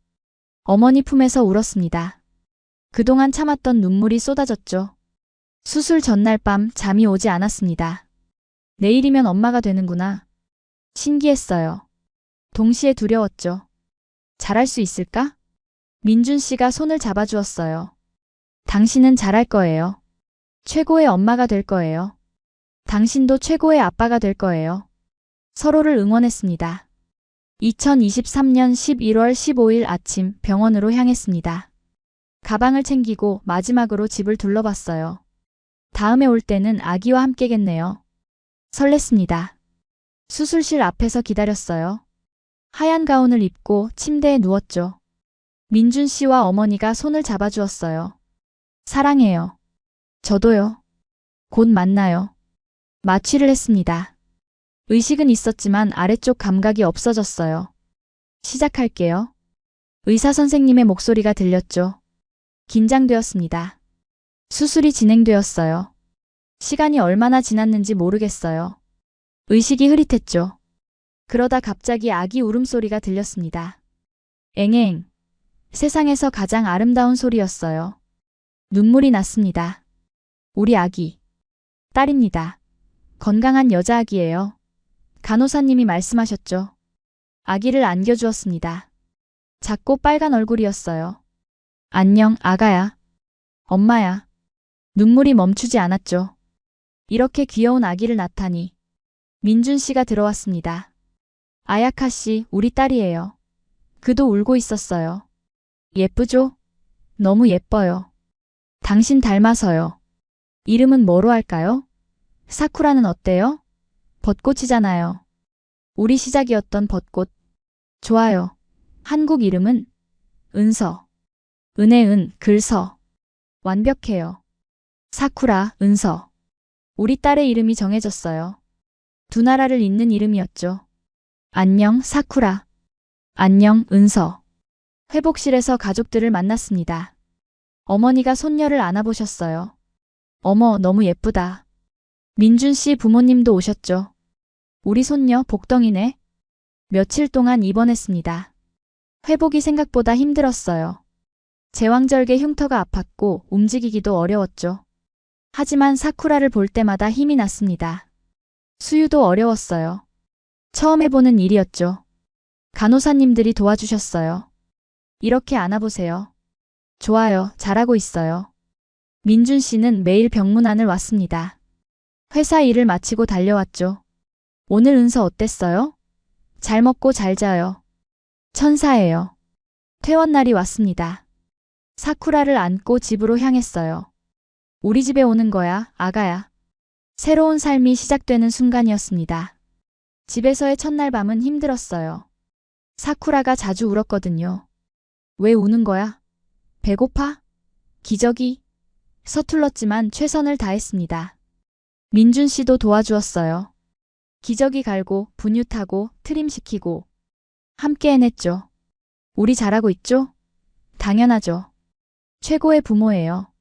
어머니 품에서 울었습니다. 그동안 참았던 눈물이 쏟아졌죠. 수술 전날 밤 잠이 오지 않았습니다. 내일이면 엄마가 되는구나. 신기했어요. 동시에 두려웠죠. 잘할 수 있을까? 민준 씨가 손을 잡아주었어요. 당신은 잘할 거예요. 최고의 엄마가 될 거예요. 당신도 최고의 아빠가 될 거예요. 서로를 응원했습니다. 2023년 11월 15일 아침 병원으로 향했습니다. 가방을 챙기고 마지막으로 집을 둘러봤어요. 다음에 올 때는 아기와 함께겠네요. 설렜습니다. 수술실 앞에서 기다렸어요. 하얀 가운을 입고 침대에 누웠죠. 민준 씨와 어머니가 손을 잡아주었어요. 사랑해요. 저도요. 곧 만나요. 마취를 했습니다. 의식은 있었지만 아래쪽 감각이 없어졌어요. 시작할게요. 의사 선생님의 목소리가 들렸죠. 긴장되었습니다. 수술이 진행되었어요. 시간이 얼마나 지났는지 모르겠어요. 의식이 흐릿했죠. 그러다 갑자기 아기 울음소리가 들렸습니다. 앵앵. 세상에서 가장 아름다운 소리였어요. 눈물이 났습니다. 우리 아기. 딸입니다. 건강한 여자아기예요. 간호사님이 말씀하셨죠. 아기를 안겨주었습니다. 작고 빨간 얼굴이었어요. 안녕, 아가야. 엄마야. 눈물이 멈추지 않았죠. 이렇게 귀여운 아기를 낳다니. 민준 씨가 들어왔습니다. 아야카 씨, 우리 딸이에요. 그도 울고 있었어요. 예쁘죠? 너무 예뻐요. 당신 닮아서요. 이름은 뭐로 할까요? 사쿠라는 어때요? 벚꽃이잖아요. 우리 시작이었던 벚꽃. 좋아요. 한국 이름은 은서. 은혜은, 글서. 완벽해요. 사쿠라, 은서. 우리 딸의 이름이 정해졌어요. 두 나라를 잇는 이름이었죠. 안녕, 사쿠라. 안녕, 은서. 회복실에서 가족들을 만났습니다. 어머니가 손녀를 안아보셨어요. 어머, 너무 예쁘다. 민준 씨 부모님도 오셨죠. 우리 손녀 복덩이네. 며칠 동안 입원했습니다. 회복이 생각보다 힘들었어요. 제왕절개 흉터가 아팠고 움직이기도 어려웠죠. 하지만 사쿠라를 볼 때마다 힘이 났습니다. 수유도 어려웠어요. 처음 해보는 일이었죠. 간호사님들이 도와주셨어요. 이렇게 안아보세요. 좋아요, 잘하고 있어요. 민준 씨는 매일 병문안을 왔습니다. 회사 일을 마치고 달려왔죠. 오늘 은서 어땠어요? 잘 먹고 잘 자요. 천사예요. 퇴원날이 왔습니다. 사쿠라를 안고 집으로 향했어요. 우리 집에 오는 거야, 아가야. 새로운 삶이 시작되는 순간이었습니다. 집에서의 첫날 밤은 힘들었어요. 사쿠라가 자주 울었거든요. 왜 우는 거야? 배고파? 기저귀? 서툴렀지만 최선을 다했습니다. 민준 씨도 도와주었어요. 기저귀 갈고 분유 타고 트림시키고 함께 해냈죠. 우리 잘하고 있죠? 당연하죠. 최고의 부모예요.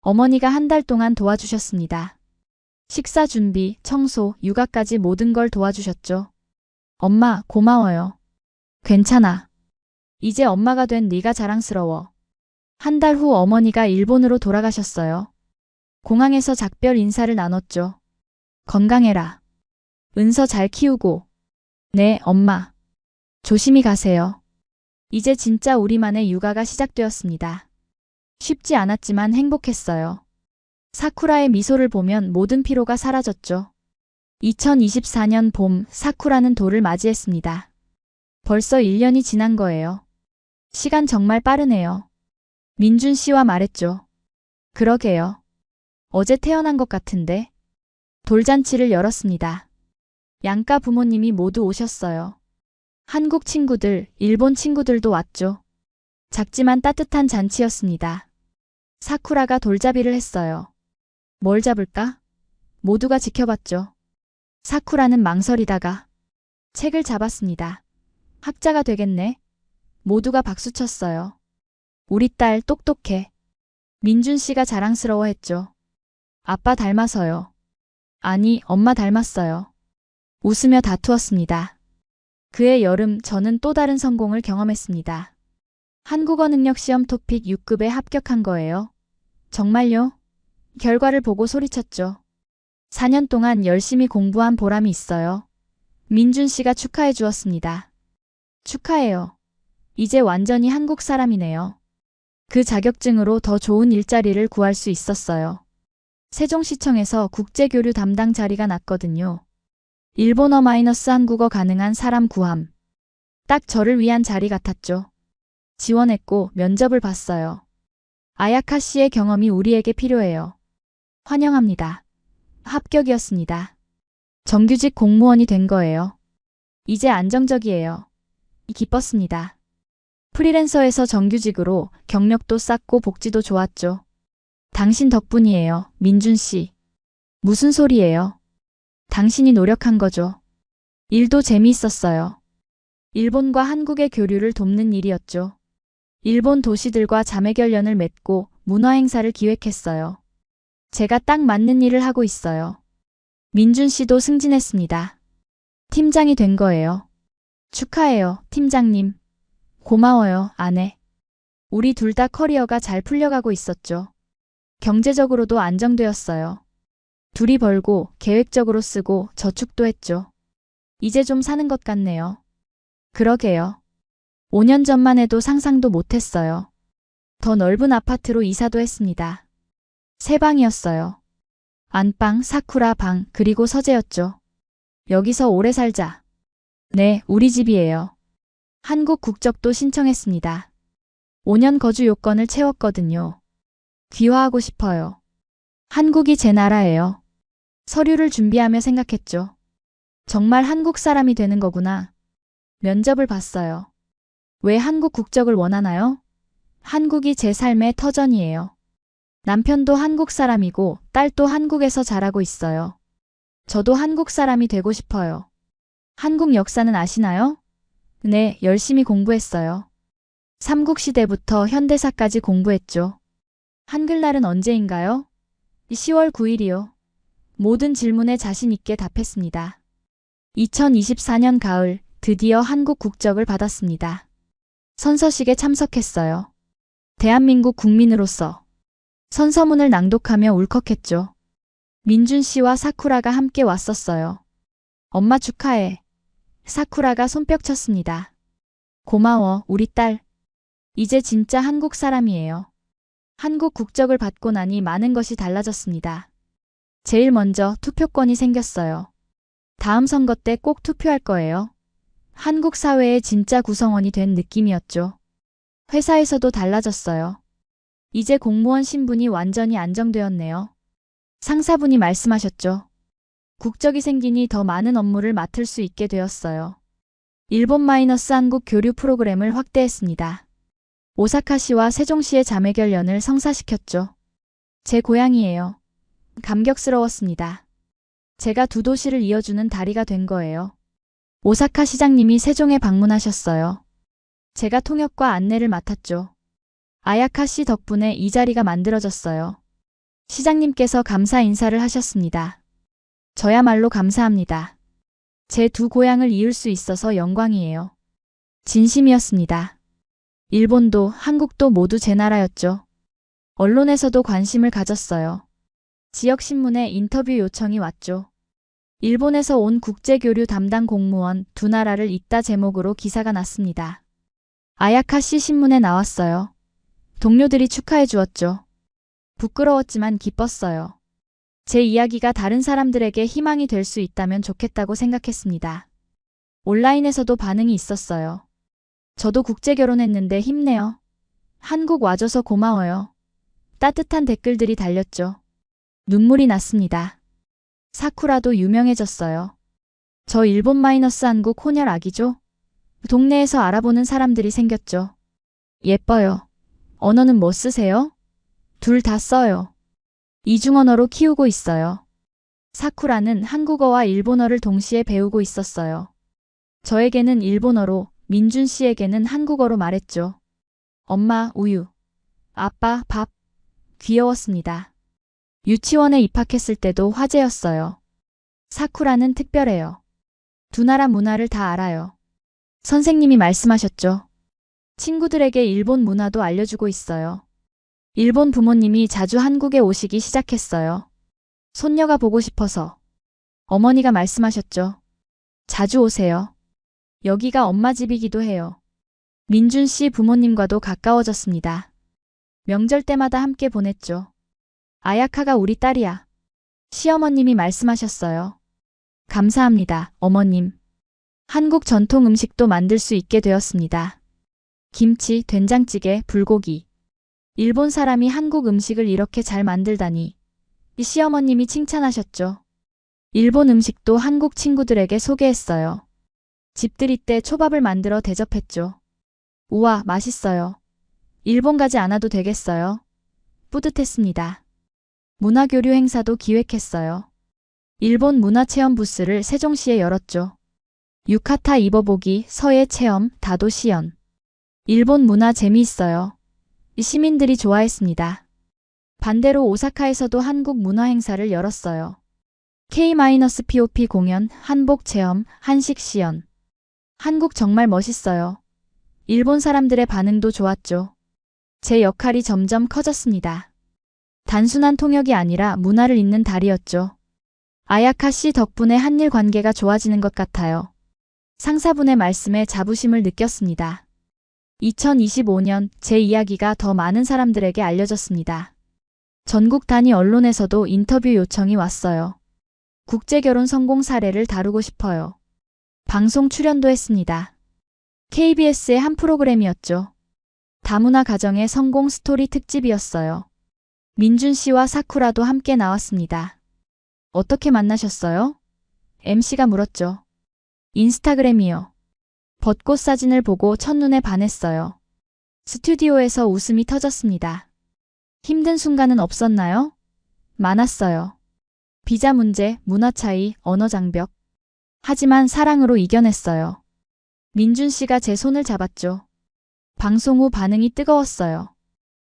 어머니가 한 달 동안 도와주셨습니다. 식사 준비, 청소, 육아까지 모든 걸 도와주셨죠. 엄마, 고마워요. 괜찮아. 이제 엄마가 된 네가 자랑스러워. 한 달 후 어머니가 일본으로 돌아가셨어요. 공항에서 작별 인사를 나눴죠. 건강해라. 은서 잘 키우고. 네, 엄마. 조심히 가세요. 이제 진짜 우리만의 육아가 시작되었습니다. 쉽지 않았지만 행복했어요. 사쿠라의 미소를 보면 모든 피로가 사라졌죠. 2024년 봄, 사쿠라는 돌을 맞이했습니다. 벌써 1년이 지난 거예요. 시간 정말 빠르네요. 민준 씨와 말했죠. 그러게요. 어제 태어난 것 같은데. 돌잔치를 열었습니다. 양가 부모님이 모두 오셨어요. 한국 친구들, 일본 친구들도 왔죠. 작지만 따뜻한 잔치였습니다. 사쿠라가 돌잡이를 했어요. 뭘 잡을까? 모두가 지켜봤죠. 사쿠라는 망설이다가 책을 잡았습니다. 학자가 되겠네. 모두가 박수쳤어요. 우리 딸 똑똑해. 민준 씨가 자랑스러워했죠. 아빠 닮아서요. 아니, 엄마 닮았어요. 웃으며 다투었습니다. 그해 여름 저는 또 다른 성공을 경험했습니다. 한국어 능력 시험 토픽 6급에 합격한 거예요. 정말요? 결과를 보고 소리쳤죠. 4년 동안 열심히 공부한 보람이 있어요. 민준 씨가 축하해 주었습니다. 축하해요. 이제 완전히 한국 사람이네요. 그 자격증으로 더 좋은 일자리를 구할 수 있었어요. 세종시청에서 국제교류 담당 자리가 났거든요. 일본어 마이너스 한국어 가능한 사람 구함. 딱 저를 위한 자리 같았죠. 지원했고 면접을 봤어요. 아야카 씨의 경험이 우리에게 필요해요. 환영합니다. 합격이었습니다. 정규직 공무원이 된 거예요. 이제 안정적이에요. 기뻤습니다. 프리랜서에서 정규직으로 경력도 쌓고 복지도 좋았죠. 당신 덕분이에요, 민준 씨. 무슨 소리예요? 당신이 노력한 거죠. 일도 재미있었어요. 일본과 한국의 교류를 돕는 일이었죠. 일본 도시들과 자매결연을 맺고 문화행사를 기획했어요. 제가 딱 맞는 일을 하고 있어요. 민준 씨도 승진했습니다. 팀장이 된 거예요. 축하해요, 팀장님. 고마워요, 아내. 우리 둘 다 커리어가 잘 풀려가고 있었죠. 경제적으로도 안정되었어요. 둘이 벌고 계획적으로 쓰고 저축도 했죠. 이제 좀 사는 것 같네요. 그러게요. 5년 전만 해도 상상도 못했어요. 더 넓은 아파트로 이사도 했습니다. 3방이었어요. 안방, 사쿠라 방, 그리고 서재였죠. 여기서 오래 살자. 네, 우리 집이에요. 한국 국적도 신청했습니다. 5년 거주 요건을 채웠거든요. 귀화하고 싶어요. 한국이 제 나라예요. 서류를 준비하며 생각했죠. 정말 한국 사람이 되는 거구나. 면접을 봤어요. 왜 한국 국적을 원하나요? 한국이 제 삶의 터전이에요. 남편도 한국 사람이고 딸도 한국에서 자라고 있어요. 저도 한국 사람이 되고 싶어요. 한국 역사는 아시나요? 네, 열심히 공부했어요. 삼국시대부터 현대사까지 공부했죠. 한글날은 언제인가요? 10월 9일이요. 모든 질문에 자신 있게 답했습니다. 2024년 가을 드디어 한국 국적을 받았습니다. 선서식에 참석했어요. 대한민국 국민으로서 선서문을 낭독하며 울컥했죠. 민준 씨와 사쿠라가 함께 왔었어요. 엄마 축하해. 사쿠라가 손뼉 쳤습니다. 고마워, 우리 딸. 이제 진짜 한국 사람이에요. 한국 국적을 받고 나니 많은 것이 달라졌습니다. 제일 먼저 투표권이 생겼어요. 다음 선거 때 꼭 투표할 거예요. 한국 사회의 진짜 구성원이 된 느낌이었죠. 회사에서도 달라졌어요. 이제 공무원 신분이 완전히 안정되었네요. 상사분이 말씀하셨죠. 국적이 생기니 더 많은 업무를 맡을 수 있게 되었어요. 일본-한국 교류 프로그램을 확대했습니다. 오사카시와 세종시의 자매결연을 성사시켰죠. 제 고향이에요. 감격스러웠습니다. 제가 두 도시를 이어주는 다리가 된 거예요. 오사카 시장님이 세종에 방문하셨어요. 제가 통역과 안내를 맡았죠. 아야카 씨 덕분에 이 자리가 만들어졌어요. 시장님께서 감사 인사를 하셨습니다. 저야말로 감사합니다. 제 두 고향을 이을 수 있어서 영광이에요. 진심이었습니다. 일본도 한국도 모두 제 나라였죠. 언론에서도 관심을 가졌어요. 지역신문에 인터뷰 요청이 왔죠. 일본에서 온 국제교류 담당 공무원 두 나라를 잇다 제목으로 기사가 났습니다. 아야카시 신문에 나왔어요. 동료들이 축하해 주었죠. 부끄러웠지만 기뻤어요. 제 이야기가 다른 사람들에게 희망이 될 수 있다면 좋겠다고 생각했습니다. 온라인에서도 반응이 있었어요. 저도 국제 결혼했는데 힘내요. 한국 와줘서 고마워요. 따뜻한 댓글들이 달렸죠. 눈물이 났습니다. 사쿠라도 유명해졌어요. 저 일본-한국 혼혈 아기죠? 동네에서 알아보는 사람들이 생겼죠. 예뻐요. 언어는 뭐 쓰세요? 둘 다 써요. 이중언어로 키우고 있어요. 사쿠라는 한국어와 일본어를 동시에 배우고 있었어요. 저에게는 일본어로, 민준 씨에게는 한국어로 말했죠. 엄마, 우유. 아빠, 밥. 귀여웠습니다. 유치원에 입학했을 때도 화제였어요. 사쿠라는 특별해요. 두 나라 문화를 다 알아요. 선생님이 말씀하셨죠. 친구들에게 일본 문화도 알려주고 있어요. 일본 부모님이 자주 한국에 오시기 시작했어요. 손녀가 보고 싶어서. 어머니가 말씀하셨죠. 자주 오세요. 여기가 엄마 집이기도 해요. 민준 씨 부모님과도 가까워졌습니다. 명절 때마다 함께 보냈죠. 아야카가 우리 딸이야. 시어머님이 말씀하셨어요. 감사합니다, 어머님. 한국 전통 음식도 만들 수 있게 되었습니다. 김치, 된장찌개, 불고기. 일본 사람이 한국 음식을 이렇게 잘 만들다니. 시어머님이 칭찬하셨죠. 일본 음식도 한국 친구들에게 소개했어요. 집들이 때 초밥을 만들어 대접했죠. 우와, 맛있어요. 일본 가지 않아도 되겠어요. 뿌듯했습니다. 문화교류 행사도 기획했어요. 일본 문화체험 부스를 세종시에 열었죠. 유카타 입어보기, 서예 체험, 다도 시연. 일본 문화 재미있어요. 시민들이 좋아했습니다. 반대로 오사카에서도 한국 문화 행사를 열었어요. K-POP 공연, 한복 체험, 한식 시연. 한국 정말 멋있어요. 일본 사람들의 반응도 좋았죠. 제 역할이 점점 커졌습니다. 단순한 통역이 아니라 문화를 잇는 달이었죠. 아야카 씨 덕분에 한일 관계가 좋아지는 것 같아요. 상사분의 말씀에 자부심을 느꼈습니다. 2025년 제 이야기가 더 많은 사람들에게 알려졌습니다. 전국 단위 언론에서도 인터뷰 요청이 왔어요. 국제결혼 성공 사례를 다루고 싶어요. 방송 출연도 했습니다. KBS의 한 프로그램이었죠. 다문화 가정의 성공 스토리 특집이었어요. 민준 씨와 사쿠라도 함께 나왔습니다. 어떻게 만나셨어요? MC가 물었죠. 인스타그램이요. 벚꽃 사진을 보고 첫눈에 반했어요. 스튜디오에서 웃음이 터졌습니다. 힘든 순간은 없었나요? 많았어요. 비자 문제, 문화 차이, 언어 장벽. 하지만 사랑으로 이겨냈어요. 민준 씨가 제 손을 잡았죠. 방송 후 반응이 뜨거웠어요.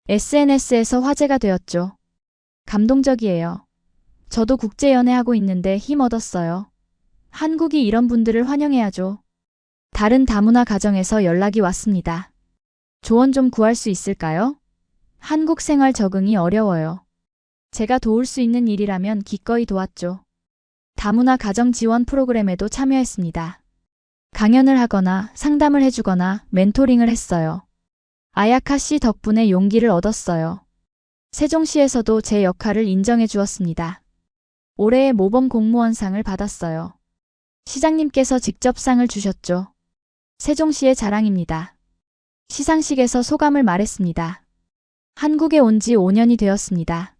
SNS에서 화제가 되었죠. 감동적이에요. 저도 국제연애하고 있는데 힘 얻었어요. 한국이 이런 분들을 환영해야죠. 다른 다문화 가정에서 연락이 왔습니다. 조언 좀 구할 수 있을까요? 한국 생활 적응이 어려워요. 제가 도울 수 있는 일이라면 기꺼이 도왔죠. 다문화 가정 지원 프로그램에도 참여했습니다. 강연을 하거나 상담을 해주거나 멘토링을 했어요. 아야카 씨 덕분에 용기를 얻었어요. 세종시에서도 제 역할을 인정해 주었습니다. 올해의 모범 공무원상을 받았어요. 시장님께서 직접 상을 주셨죠. 세종시의 자랑입니다. 시상식에서 소감을 말했습니다. 한국에 온 지 5년이 되었습니다.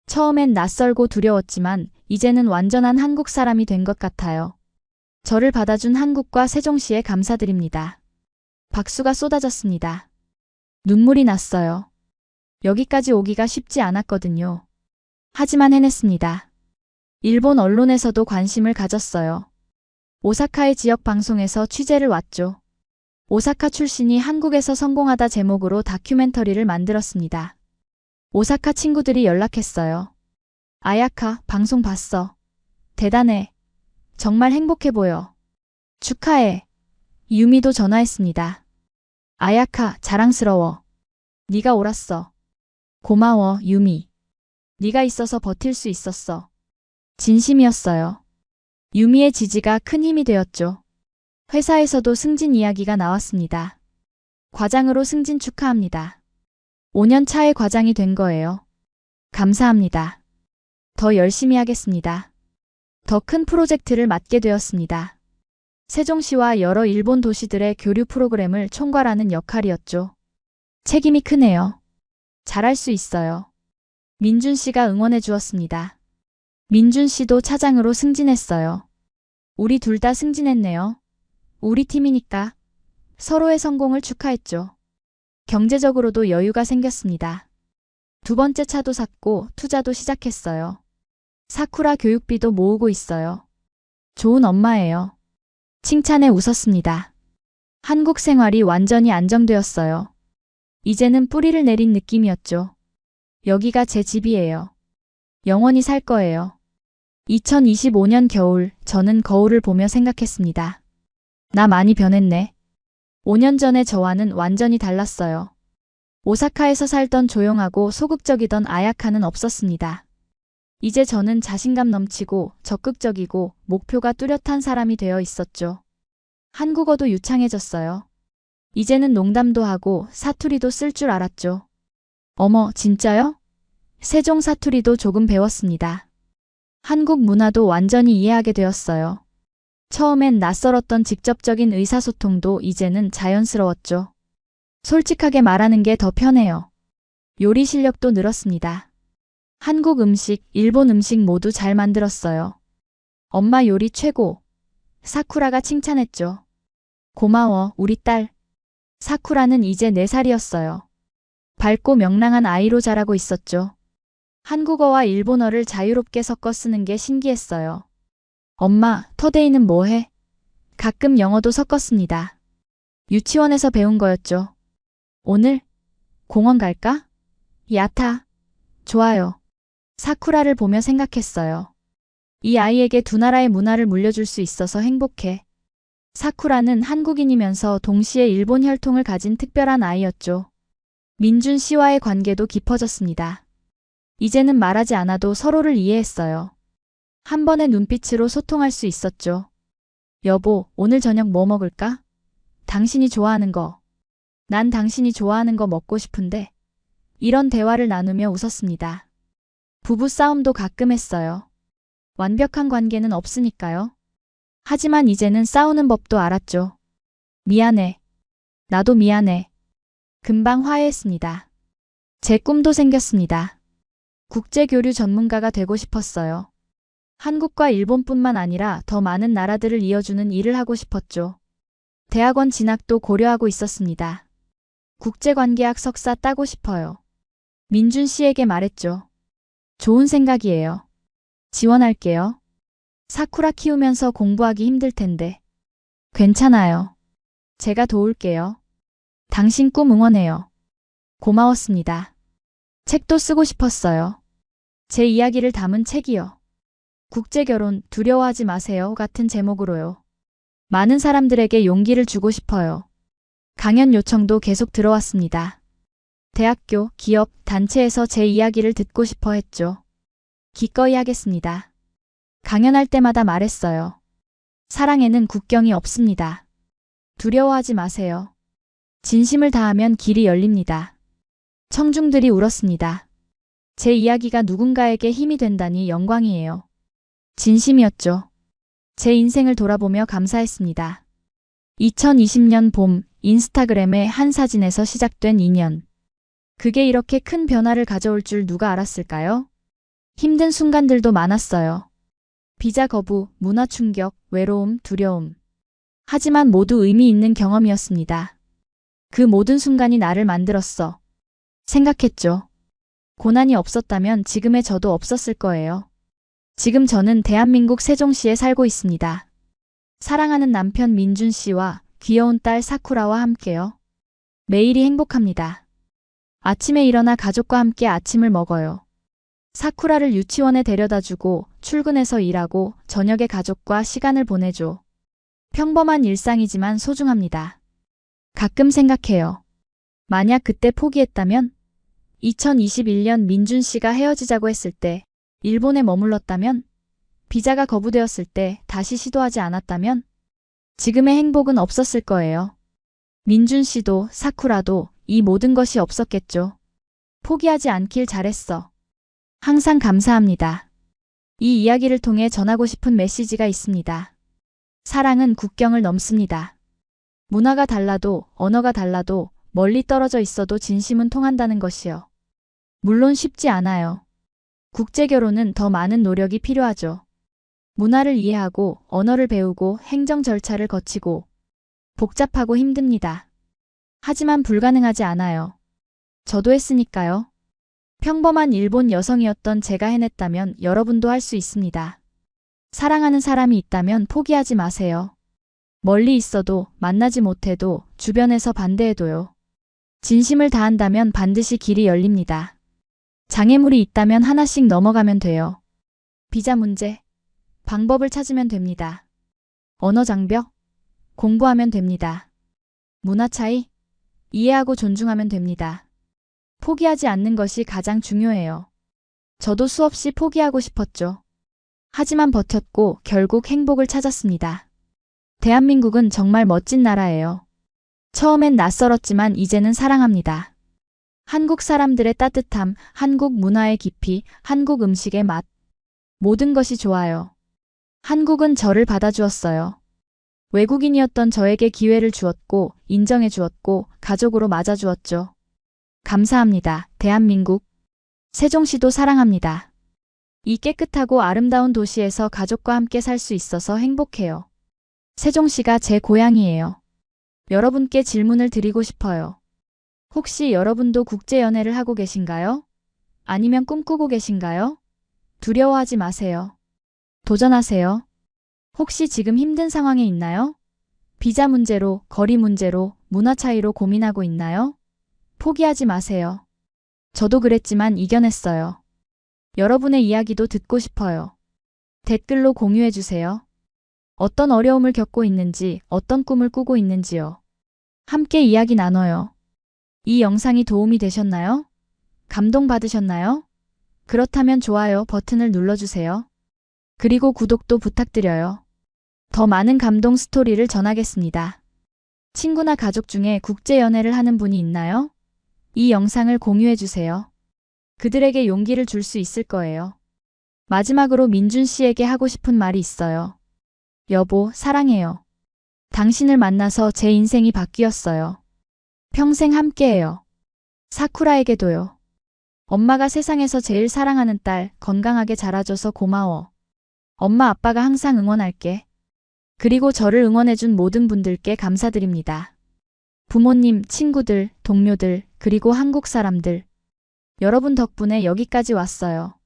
처음엔 낯설고 두려웠지만 이제는 완전한 한국 사람이 된 것 같아요. 저를 받아준 한국과 세종시에 감사드립니다. 박수가 쏟아졌습니다. 눈물이 났어요. 여기까지 오기가 쉽지 않았거든요. 하지만 해냈습니다. 일본 언론에서도 관심을 가졌어요. 오사카의 지역 방송에서 취재를 왔죠. 오사카 출신이 한국에서 성공하다 제목으로 다큐멘터리를 만들었습니다. 오사카 친구들이 연락했어요. 아야카, 방송 봤어. 대단해. 정말 행복해 보여. 축하해. 유미도 전화했습니다. 아야카, 자랑스러워. 네가 옳았어. 고마워, 유미. 네가 있어서 버틸 수 있었어. 진심이었어요. 유미의 지지가 큰 힘이 되었죠. 회사에서도 승진 이야기가 나왔습니다. 과장으로 승진 축하합니다. 5년 차에 과장이 된 거예요. 감사합니다. 더 열심히 하겠습니다. 더 큰 프로젝트를 맡게 되었습니다. 세종시와 여러 일본 도시들의 교류 프로그램을 총괄하는 역할이었죠. 책임이 크네요. 잘할 수 있어요. 민준 씨가 응원해 주었습니다. 민준 씨도 차장으로 승진했어요. 우리 둘 다 승진했네요. 우리 팀이니까. 서로의 성공을 축하했죠. 경제적으로도 여유가 생겼습니다. 두 번째 차도 샀고 투자도 시작했어요. 사쿠라 교육비도 모으고 있어요. 좋은 엄마예요. 칭찬에 웃었습니다. 한국 생활이 완전히 안정되었어요. 이제는 뿌리를 내린 느낌이었죠. 여기가 제 집이에요. 영원히 살 거예요. 2025년 겨울, 저는 거울을 보며 생각했습니다. 나 많이 변했네. 5년 전에 저와는 완전히 달랐어요. 오사카에서 살던 조용하고 소극적이던 아야카는 없었습니다. 이제 저는 자신감 넘치고 적극적이고 목표가 뚜렷한 사람이 되어 있었죠. 한국어도 유창해졌어요. 이제는 농담도 하고 사투리도 쓸 줄 알았죠. 어머, 진짜요? 세종 사투리도 조금 배웠습니다. 한국 문화도 완전히 이해하게 되었어요. 처음엔 낯설었던 직접적인 의사소통도 이제는 자연스러웠죠. 솔직하게 말하는 게 더 편해요. 요리 실력도 늘었습니다. 한국 음식, 일본 음식 모두 잘 만들었어요. 엄마 요리 최고. 사쿠라가 칭찬했죠. 고마워, 우리 딸. 사쿠라는 이제 4살이었어요. 밝고 명랑한 아이로 자라고 있었죠. 한국어와 일본어를 자유롭게 섞어 쓰는 게 신기했어요. 엄마, 터데이는 뭐 해? 가끔 영어도 섞었습니다. 유치원에서 배운 거였죠. 오늘? 공원 갈까? 야타. 좋아요. 사쿠라를 보며 생각했어요. 이 아이에게 두 나라의 문화를 물려줄 수 있어서 행복해. 사쿠라는 한국인이면서 동시에 일본 혈통을 가진 특별한 아이였죠. 민준 씨와의 관계도 깊어졌습니다. 이제는 말하지 않아도 서로를 이해했어요. 한 번의 눈빛으로 소통할 수 있었죠. 여보, 오늘 저녁 뭐 먹을까? 당신이 좋아하는 거. 난 당신이 좋아하는 거 먹고 싶은데. 이런 대화를 나누며 웃었습니다. 부부 싸움도 가끔 했어요. 완벽한 관계는 없으니까요. 하지만 이제는 싸우는 법도 알았죠. 미안해. 나도 미안해. 금방 화해했습니다. 제 꿈도 생겼습니다. 국제교류 전문가가 되고 싶었어요. 한국과 일본뿐만 아니라 더 많은 나라들을 이어주는 일을 하고 싶었죠. 대학원 진학도 고려하고 있었습니다. 국제관계학 석사 따고 싶어요. 민준 씨에게 말했죠. 좋은 생각이에요. 지원할게요. 사쿠라 키우면서 공부하기 힘들 텐데. 괜찮아요. 제가 도울게요. 당신 꿈 응원해요. 고마웠습니다. 책도 쓰고 싶었어요. 제 이야기를 담은 책이요. 국제결혼 두려워하지 마세요 같은 제목으로요. 많은 사람들에게 용기를 주고 싶어요. 강연 요청도 계속 들어왔습니다. 대학교, 기업, 단체에서 제 이야기를 듣고 싶어 했죠. 기꺼이 하겠습니다. 강연할 때마다 말했어요. 사랑에는 국경이 없습니다. 두려워하지 마세요. 진심을 다하면 길이 열립니다. 청중들이 울었습니다. 제 이야기가 누군가에게 힘이 된다니 영광이에요. 진심이었죠. 제 인생을 돌아보며 감사했습니다. 2020년 봄, 인스타그램의 한 사진에서 시작된 인연. 그게 이렇게 큰 변화를 가져올 줄 누가 알았을까요? 힘든 순간들도 많았어요. 비자 거부, 문화 충격, 외로움, 두려움. 하지만 모두 의미 있는 경험이었습니다. 그 모든 순간이 나를 만들었어. 생각했죠. 고난이 없었다면 지금의 저도 없었을 거예요. 지금 저는 대한민국 세종시에 살고 있습니다. 사랑하는 남편 민준 씨와 귀여운 딸 사쿠라와 함께요. 매일이 행복합니다. 아침에 일어나 가족과 함께 아침을 먹어요. 사쿠라를 유치원에 데려다주고 출근해서 일하고 저녁에 가족과 시간을 보내죠. 평범한 일상이지만 소중합니다. 가끔 생각해요. 만약 그때 포기했다면? 2021년 민준 씨가 헤어지자고 했을 때, 일본에 머물렀다면? 비자가 거부되었을 때 다시 시도하지 않았다면? 지금의 행복은 없었을 거예요. 민준 씨도 사쿠라도 이 모든 것이 없었겠죠. 포기하지 않길 잘했어. 항상 감사합니다. 이 이야기를 통해 전하고 싶은 메시지가 있습니다. 사랑은 국경을 넘습니다. 문화가 달라도 언어가 달라도 멀리 떨어져 있어도 진심은 통한다는 것이요. 물론 쉽지 않아요. 국제결혼은 더 많은 노력이 필요하죠. 문화를 이해하고 언어를 배우고 행정 절차를 거치고 복잡하고 힘듭니다. 하지만 불가능하지 않아요. 저도 했으니까요. 평범한 일본 여성이었던 제가 해냈다면 여러분도 할 수 있습니다. 사랑하는 사람이 있다면 포기하지 마세요. 멀리 있어도 만나지 못해도 주변에서 반대해도요. 진심을 다한다면 반드시 길이 열립니다. 장애물이 있다면 하나씩 넘어가면 돼요. 비자 문제, 방법을 찾으면 됩니다. 언어 장벽, 공부하면 됩니다. 문화 차이? 이해하고 존중하면 됩니다. 포기하지 않는 것이 가장 중요해요. 저도 수없이 포기하고 싶었죠. 하지만 버텼고 결국 행복을 찾았습니다. 대한민국은 정말 멋진 나라예요. 처음엔 낯설었지만 이제는 사랑합니다. 한국 사람들의 따뜻함, 한국 문화의 깊이, 한국 음식의 맛. 모든 것이 좋아요. 한국은 저를 받아주었어요. 외국인이었던 저에게 기회를 주었고, 인정해 주었고, 가족으로 맞아주었죠. 감사합니다. 대한민국. 세종시도 사랑합니다. 이 깨끗하고 아름다운 도시에서 가족과 함께 살 수 있어서 행복해요. 세종시가 제 고향이에요. 여러분께 질문을 드리고 싶어요. 혹시 여러분도 국제연애를 하고 계신가요? 아니면 꿈꾸고 계신가요? 두려워하지 마세요. 도전하세요. 혹시 지금 힘든 상황에 있나요? 비자 문제로, 거리 문제로, 문화 차이로 고민하고 있나요? 포기하지 마세요. 저도 그랬지만 이겨냈어요. 여러분의 이야기도 듣고 싶어요. 댓글로 공유해주세요. 어떤 어려움을 겪고 있는지, 어떤 꿈을 꾸고 있는지요. 함께 이야기 나눠요. 이 영상이 도움이 되셨나요? 감동받으셨나요? 그렇다면 좋아요 버튼을 눌러주세요. 그리고 구독도 부탁드려요. 더 많은 감동 스토리를 전하겠습니다. 친구나 가족 중에 국제연애를 하는 분이 있나요? 이 영상을 공유해주세요. 그들에게 용기를 줄 수 있을 거예요. 마지막으로 민준 씨에게 하고 싶은 말이 있어요. 여보, 사랑해요. 당신을 만나서 제 인생이 바뀌었어요. 평생 함께해요. 사쿠라에게도요. 엄마가 세상에서 제일 사랑하는 딸, 건강하게 자라줘서 고마워. 엄마 아빠가 항상 응원할게. 그리고 저를 응원해준 모든 분들께 감사드립니다. 부모님, 친구들, 동료들, 그리고 한국 사람들. 여러분 덕분에 여기까지 왔어요.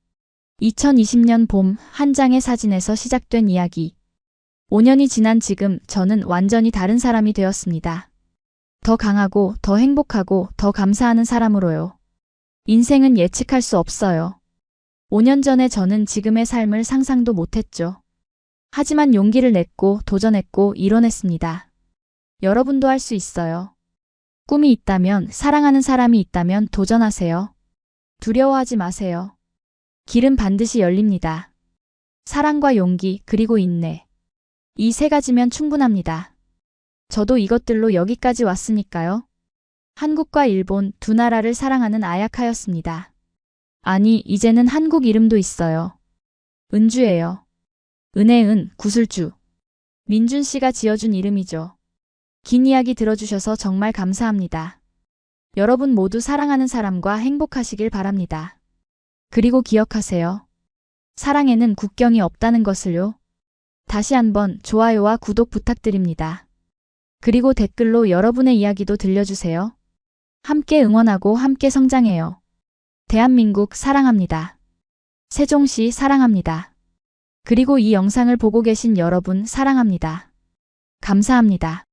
2020년 봄 한 장의 사진에서 시작된 이야기. 5년이 지난 지금 저는 완전히 다른 사람이 되었습니다. 더 강하고, 더 행복하고, 더 감사하는 사람으로요. 인생은 예측할 수 없어요. 5년 전에 저는 지금의 삶을 상상도 못했죠. 하지만 용기를 냈고, 도전했고, 이뤄냈습니다. 여러분도 할 수 있어요. 꿈이 있다면, 사랑하는 사람이 있다면 도전하세요. 두려워하지 마세요. 길은 반드시 열립니다. 사랑과 용기, 그리고 인내. 이 세 가지면 충분합니다. 저도 이것들로 여기까지 왔으니까요. 한국과 일본 두 나라를 사랑하는 아야카였습니다. 아니, 이제는 한국 이름도 있어요. 은주예요. 은혜은, 구슬주. 민준 씨가 지어준 이름이죠. 긴 이야기 들어주셔서 정말 감사합니다. 여러분 모두 사랑하는 사람과 행복하시길 바랍니다. 그리고 기억하세요. 사랑에는 국경이 없다는 것을요. 다시 한번 좋아요와 구독 부탁드립니다. 그리고 댓글로 여러분의 이야기도 들려주세요. 함께 응원하고 함께 성장해요. 대한민국 사랑합니다. 세종시 사랑합니다. 그리고 이 영상을 보고 계신 여러분 사랑합니다. 감사합니다.